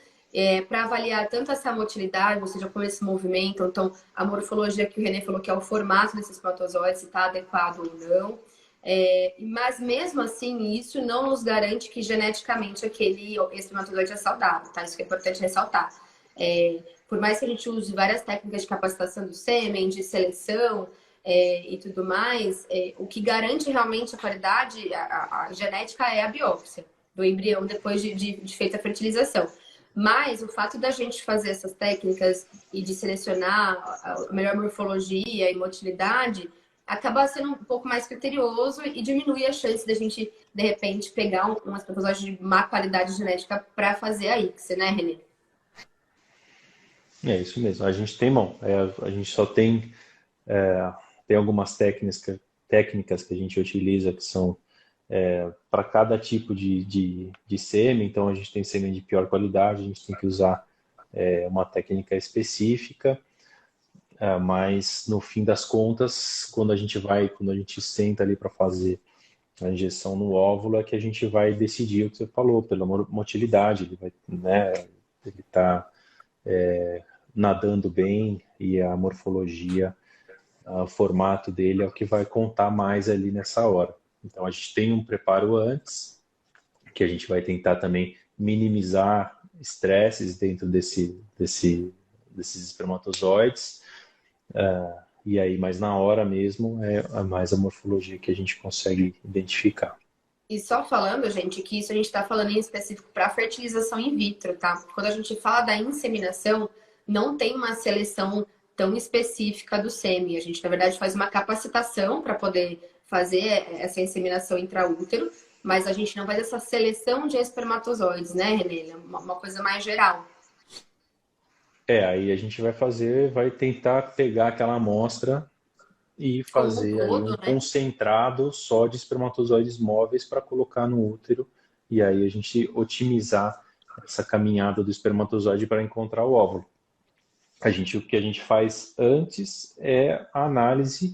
para avaliar tanto essa motilidade, ou seja, como esse movimento, então a morfologia que o René falou, que é o formato desse espermatozoide, se está adequado ou não. Mas mesmo assim, isso não nos garante que geneticamente aquele espermatozoide é saudável, tá? Isso que é importante ressaltar. Por mais que a gente use várias técnicas de capacitação do sêmen, de seleção e tudo mais, o que garante realmente a qualidade, a genética é a biópsia do embrião depois de feita a fertilização. Mas o fato da gente fazer essas técnicas e de selecionar a melhor morfologia e motilidade acaba sendo um pouco mais criterioso e diminui a chance da gente, de repente, pegar um espermatozoide de má qualidade genética para fazer a ICSI, né, Renê? É isso mesmo. A gente tem, a gente só tem algumas técnicas que a gente utiliza que são para cada tipo de sêmen. Então, a gente tem sêmen de pior qualidade, a gente tem que usar uma técnica específica, mas no fim das contas, quando a gente senta ali para fazer a injeção no óvulo, é que a gente vai decidir o que você falou, pela motilidade, ele vai, né, ele está nadando bem e a morfologia, o formato dele é o que vai contar mais ali nessa hora. Então a gente tem um preparo antes, que a gente vai tentar também minimizar estresses dentro desses espermatozoides, e aí, mas na hora mesmo é mais a morfologia que a gente consegue identificar. E só falando, gente, que isso a gente está falando em específico para fertilização in vitro, tá? Quando a gente fala da inseminação, não tem uma seleção tão específica do sêmen. A gente, na verdade, faz uma capacitação para poder fazer essa inseminação intraútero, mas a gente não faz essa seleção de espermatozoides, né, René? É uma coisa mais geral. Aí a gente vai tentar pegar aquela amostra e fazer aí um concentrado só de espermatozoides móveis para colocar no útero, e aí a gente otimizar essa caminhada do espermatozoide para encontrar o óvulo. O que a gente faz antes é a análise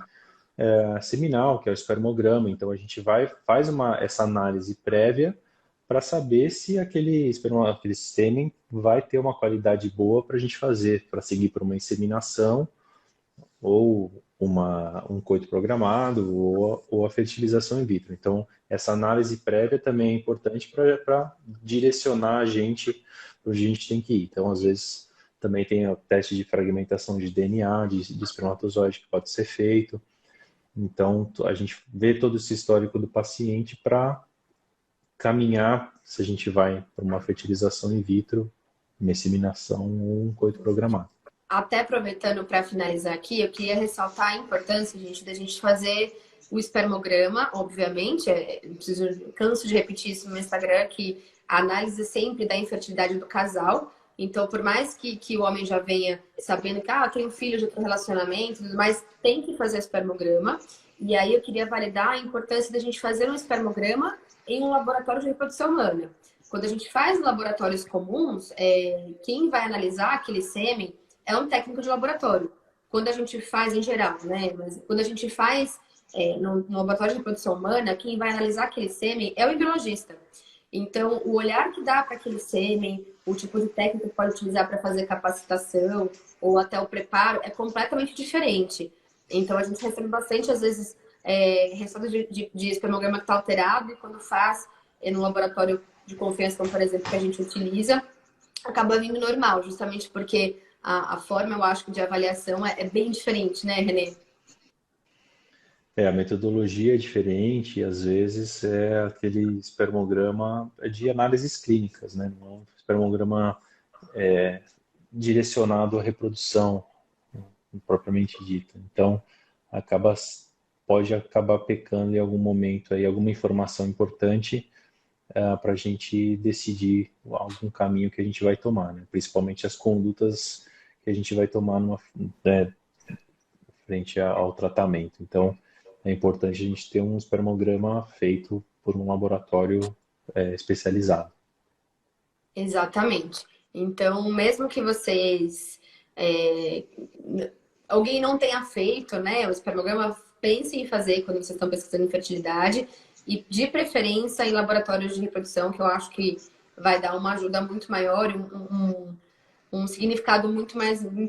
seminal, que é o espermograma. Então a gente faz essa análise prévia para saber se aquele sêmen vai ter uma qualidade boa para a gente fazer, para seguir para uma inseminação ou um coito programado ou a fertilização in vitro. Então, essa análise prévia também é importante para direcionar a gente para onde a gente tem que ir. Então, às vezes, também tem o teste de fragmentação de DNA, de espermatozoide que pode ser feito. Então, a gente vê todo esse histórico do paciente para caminhar se a gente vai para uma fertilização in vitro, uma inseminação ou um coito programado. Até aproveitando para finalizar aqui, eu queria ressaltar a importância, gente, da gente fazer o espermograma, obviamente. Canso de repetir isso no meu Instagram, que a análise sempre da infertilidade do casal. Então, por mais que o homem já venha sabendo que tem um filho de outro relacionamento, mas tem que fazer espermograma. E aí eu queria validar a importância da gente fazer um espermograma em um laboratório de reprodução humana. Quando a gente faz em laboratórios comuns, quem vai analisar aquele sêmen é um técnico de laboratório. Quando a gente faz, em geral, né? Mas quando a gente faz no laboratório de reprodução humana, quem vai analisar aquele sêmen é o embriologista. Então, o olhar que dá para aquele sêmen, o tipo de técnica que pode utilizar para fazer capacitação ou até o preparo é completamente diferente. Então, a gente recebe bastante, às vezes, resultado de espermograma que está alterado, e quando faz no laboratório de confiança, como, por exemplo, que a gente utiliza, acaba vindo normal, justamente porque a forma, eu acho, de avaliação é bem diferente, né, Renê? A metodologia é diferente, e às vezes é aquele espermograma de análises clínicas, né? Não é um espermograma direcionado à reprodução, propriamente dita. Então, acaba, pode acabar pecando em algum momento aí alguma informação importante para a gente decidir algum caminho que a gente vai tomar, né? Principalmente as condutas que a gente vai tomar né, frente ao tratamento. Então, é importante a gente ter um espermograma feito por um laboratório especializado. Exatamente. Então, mesmo que vocês é, alguém não tenha feito, né, o espermograma, pense em fazer quando vocês estão pesquisando infertilidade e, de preferência, em laboratórios de reprodução, que eu acho que vai dar uma ajuda muito maior, um significado muito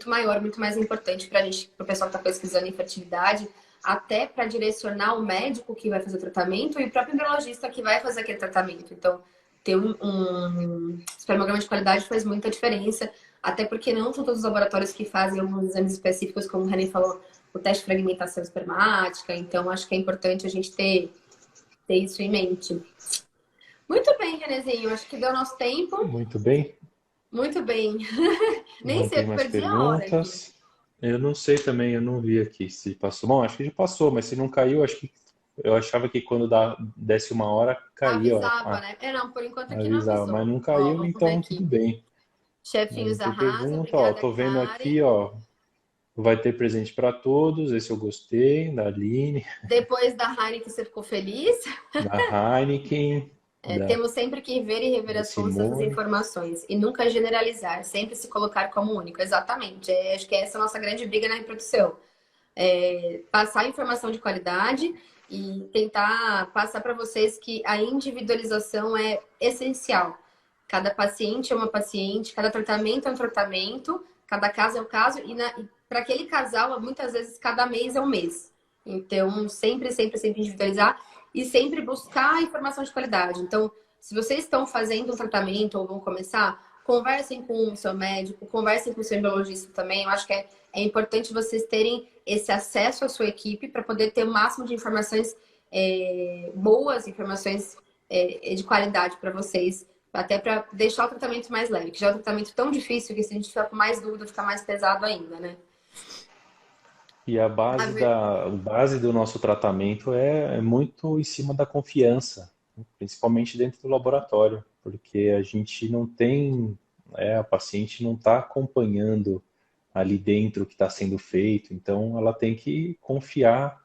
maior, muito mais importante para a gente, para o pessoal que está pesquisando infertilidade, até para direcionar o médico que vai fazer o tratamento e o próprio embriologista que vai fazer aquele tratamento. Então, ter um espermograma de qualidade faz muita diferença, até porque não são todos os laboratórios que fazem alguns exames específicos, como o René falou, o teste de fragmentação espermática. Então, acho que é importante a gente ter isso em mente. Muito bem, Renezinho, acho que deu nosso tempo. Muito bem. Muito bem. Nem Não sei, tem eu mais perdi a hora aqui. perguntas. Eu não sei também, eu não vi aqui se passou. Bom, acho que já passou, mas se não caiu, acho que eu achava que quando desse 1 hora, caía, ó. Avisava, né? Não, por enquanto aqui não Avisava, mas avisou. não Ó, caiu, vamos ver então tudo aqui. bem. Não Chefinhos tem arrasa, pergunta, ó. obrigada, Tô vendo Karen. aqui, ó. Vai ter presente para todos. Esse eu gostei, da Aline, Depois da Heineken, você ficou feliz? da Heineken, Temos sempre que ver e rever da as fontes dessas Simone. informações e nunca generalizar, sempre se colocar como único. Exatamente. Acho que essa é a nossa grande briga na reprodução. Passar informação de qualidade e tentar passar para vocês que a individualização é essencial. Cada paciente é uma paciente, cada tratamento é um tratamento, cada caso é um caso, e para aquele casal, muitas vezes, cada mês é um mês. Então, sempre, sempre, sempre individualizar e sempre buscar informação de qualidade. Então, se vocês estão fazendo um tratamento ou vão começar, conversem com o seu médico, conversem com o seu embriologista também. Eu acho que é importante vocês terem esse acesso à sua equipe para poder ter o máximo de informações boas, informações de qualidade para vocês, até para deixar o tratamento mais leve, que já é um tratamento tão difícil que se a gente ficar com mais dúvida, fica mais pesado ainda, né? E a base do nosso tratamento é muito em cima da confiança, principalmente dentro do laboratório, porque a gente não tem, a paciente não está acompanhando ali dentro o que está sendo feito, então ela tem que confiar,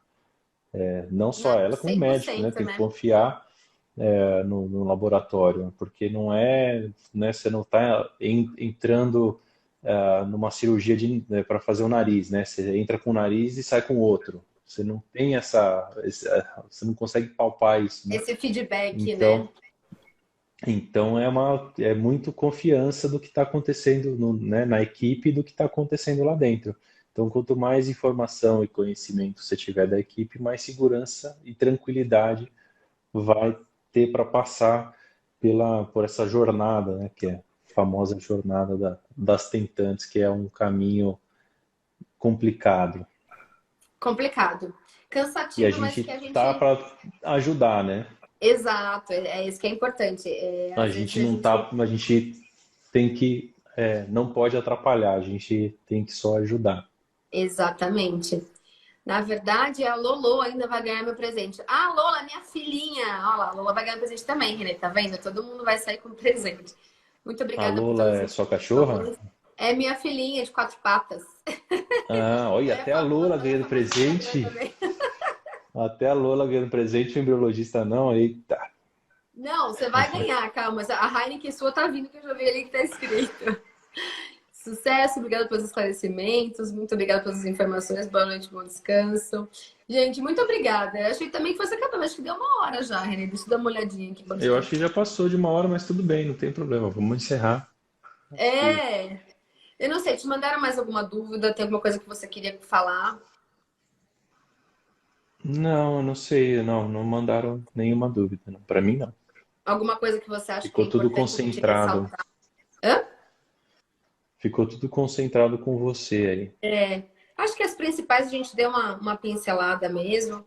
não só ela como o médico, né? Tem que confiar no laboratório, porque não é, né, você não está entrando numa cirurgia para fazer o nariz, né? Você entra com o nariz e sai com o outro. Você não tem você não consegue palpar isso, né? Esse feedback, então, né? Então é muito confiança do que está acontecendo né, na equipe e do que está acontecendo lá dentro. Então, quanto mais informação e conhecimento você tiver da equipe, mais segurança e tranquilidade vai ter para passar por essa jornada, né, que é a famosa jornada das tentantes, que é um caminho complicado. Complicado. Cansativo, E a mas gente que a gente... tá para ajudar, né? Exato, isso que é importante. A gente não tá, a gente tem que, não pode atrapalhar, a gente tem que só ajudar. Exatamente. Na verdade, a Lolo ainda vai ganhar meu presente. Ah, Lola, minha filhinha! Olha lá, a Lola vai ganhar presente também, Renê, tá vendo? Todo mundo vai sair com presente. Muito A obrigada por Lola todas é as sua cachorra? É minha filhinha de 4 patas. Ah, olha, até a Lola ganhando presente. Até a Lola ganhando presente, o embriologista não, eita. Não, você vai ganhar, calma. A Heineken sua tá vindo, que eu já vi ali que tá escrito. Sucesso, obrigada pelos esclarecimentos, muito obrigada pelas informações, boa noite, bom descanso. Gente, muito obrigada. Eu achei também que fosse acabando, acho que deu 1 hora já, Renê. Deixa eu dar uma olhadinha aqui. Eu acho que já passou de 1 hora, mas tudo bem, não tem problema, vamos encerrar. Eu não sei, te mandaram mais alguma dúvida? Tem alguma coisa que você queria falar? Não, eu não sei, não mandaram nenhuma dúvida, não. Para mim não. Alguma coisa que você acha que é Ficou tudo importante a gente concentrado. ressaltar? Hã? Ficou tudo concentrado com você aí. Acho que as principais a gente deu uma pincelada mesmo.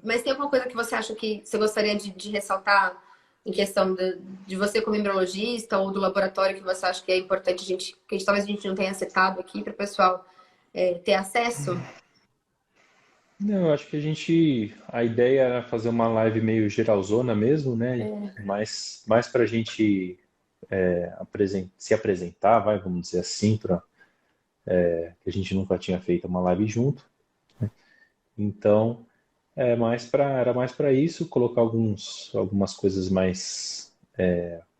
Mas tem alguma coisa que você acha que você gostaria de ressaltar em questão de você como embriologista ou do laboratório que você acha que é importante talvez a gente não tenha citado aqui para o pessoal ter acesso? Não, eu acho que a ideia era fazer uma live meio geralzona mesmo, né? Mais para a gente se apresentar, vamos dizer assim, que a gente nunca tinha feito uma live junto. Então, era mais para isso, colocar algumas coisas mais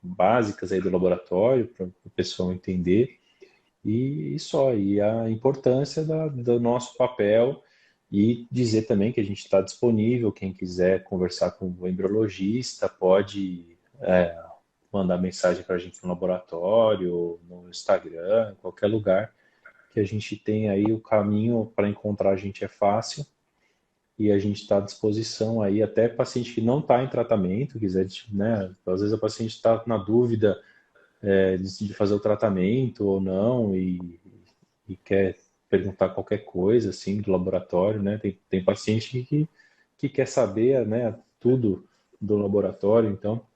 básicas aí do laboratório para o pessoal entender e só. E a importância do nosso papel e dizer também que a gente está disponível. Quem quiser conversar com o embriologista pode mandar mensagem para a gente no laboratório, no Instagram, em qualquer lugar que a gente tem aí. O caminho para encontrar a gente é fácil e a gente está à disposição aí, até paciente que não está em tratamento, quiser, né? Às vezes a paciente está na dúvida de fazer o tratamento ou não e quer perguntar qualquer coisa assim do laboratório, né? Tem paciente que quer saber, né, tudo do laboratório, então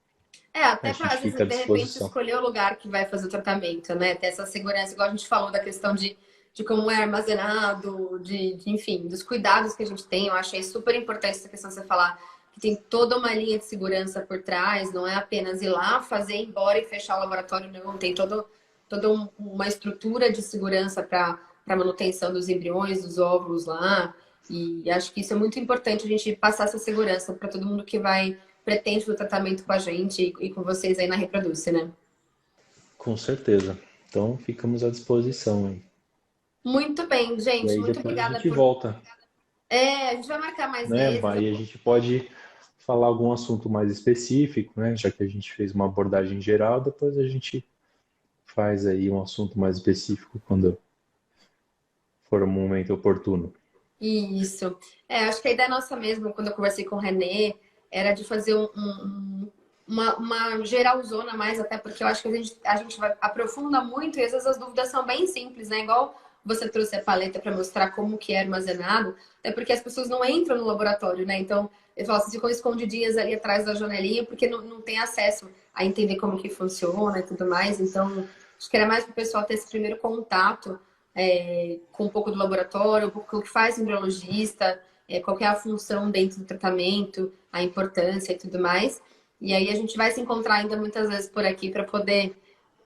a Até para, gente às fica à vezes, de repente, disposição. escolher o lugar que vai fazer o tratamento, né? Ter essa segurança, igual a gente falou da questão de como é armazenado, enfim, dos cuidados que a gente tem. Eu achei super importante essa questão de você falar que tem toda uma linha de segurança por trás, não é apenas ir lá, fazer, ir embora e fechar o laboratório, não. Tem toda uma estrutura de segurança para manutenção dos embriões, dos óvulos lá. E acho que isso é muito importante a gente passar essa segurança para todo mundo que pretende o tratamento com a gente e com vocês aí na Reproduce, né? Com certeza. Então ficamos à disposição aí. Muito bem, E gente. aí Muito depois a obrigada gente por. volta, A gente vai marcar mais né? vezes. Aí a gente pode falar algum assunto mais específico, né? Já que a gente fez uma abordagem geral, depois a gente faz aí um assunto mais específico quando for o momento oportuno. Isso. Acho que a ideia nossa mesmo, quando eu conversei com o Renê, era de fazer uma geralzona mais, até porque eu acho que a gente vai aprofunda muito e às vezes as dúvidas são bem simples, né? Igual você trouxe a paleta para mostrar como que é armazenado, é porque as pessoas não entram no laboratório, né? Então, eu falo assim, ficam escondidinhas ali atrás da janelinha porque não tem acesso a entender como que funciona e tudo mais. Então, acho que era mais para o pessoal ter esse primeiro contato com um pouco do laboratório, um pouco do que faz o embriologista, qual que é a função dentro do tratamento, a importância e tudo mais. E aí a gente vai se encontrar ainda muitas vezes por aqui para poder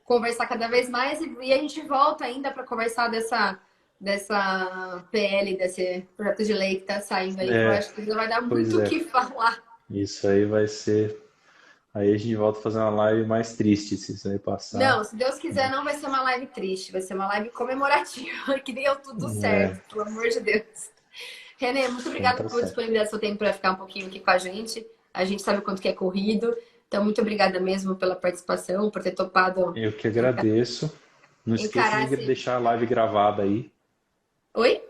conversar cada vez mais e a gente volta ainda para conversar dessa PL, desse projeto de lei que está saindo aí, que eu acho que ainda vai dar Pois muito o é. que falar. Isso aí vai ser. Aí a gente volta a fazer uma live mais triste se isso aí passar. Não, se Deus quiser, não vai ser uma live triste, vai ser uma live comemorativa, que deu tudo certo, pelo amor de Deus. Renê, muito Então obrigada tá por certo. disponibilizar seu tempo para ficar um pouquinho aqui com a gente. A gente sabe o quanto que é corrido. Então, muito obrigada mesmo pela participação, por ter topado Eu que agradeço. Não esqueça encarar de esse. deixar a live gravada aí. Oi?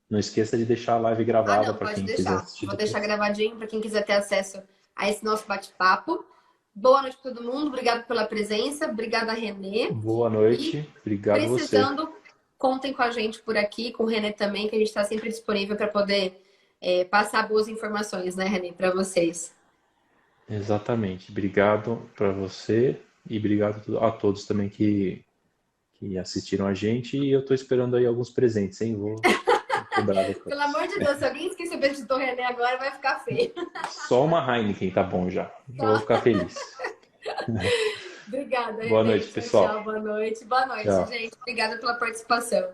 Não esqueça de deixar a live gravada Não, para pode quem quiser deixar. assistir Vou deixar depois. gravadinho para quem quiser ter acesso a esse nosso bate-papo. Boa noite para todo mundo. Obrigada pela presença. Obrigada, Renê. Boa E noite. Obrigado você. precisando, contem com a gente por aqui, com o Renê também, que a gente está sempre disponível para poder passar boas informações, né, Renê, para vocês. Exatamente. Obrigado para você e obrigado a todos também que assistiram a gente. E eu estou esperando aí alguns presentes, hein? Vou cobrar depois. Pelo amor de Deus, se alguém esquecer o beijo do Renê agora, vai ficar feio. Só uma Heineken tá bom já. Já vou ficar feliz. Obrigada, Boa Renê. noite, Tchau, pessoal. tchau. Boa noite. Boa noite, Tchau. gente. Obrigada pela participação.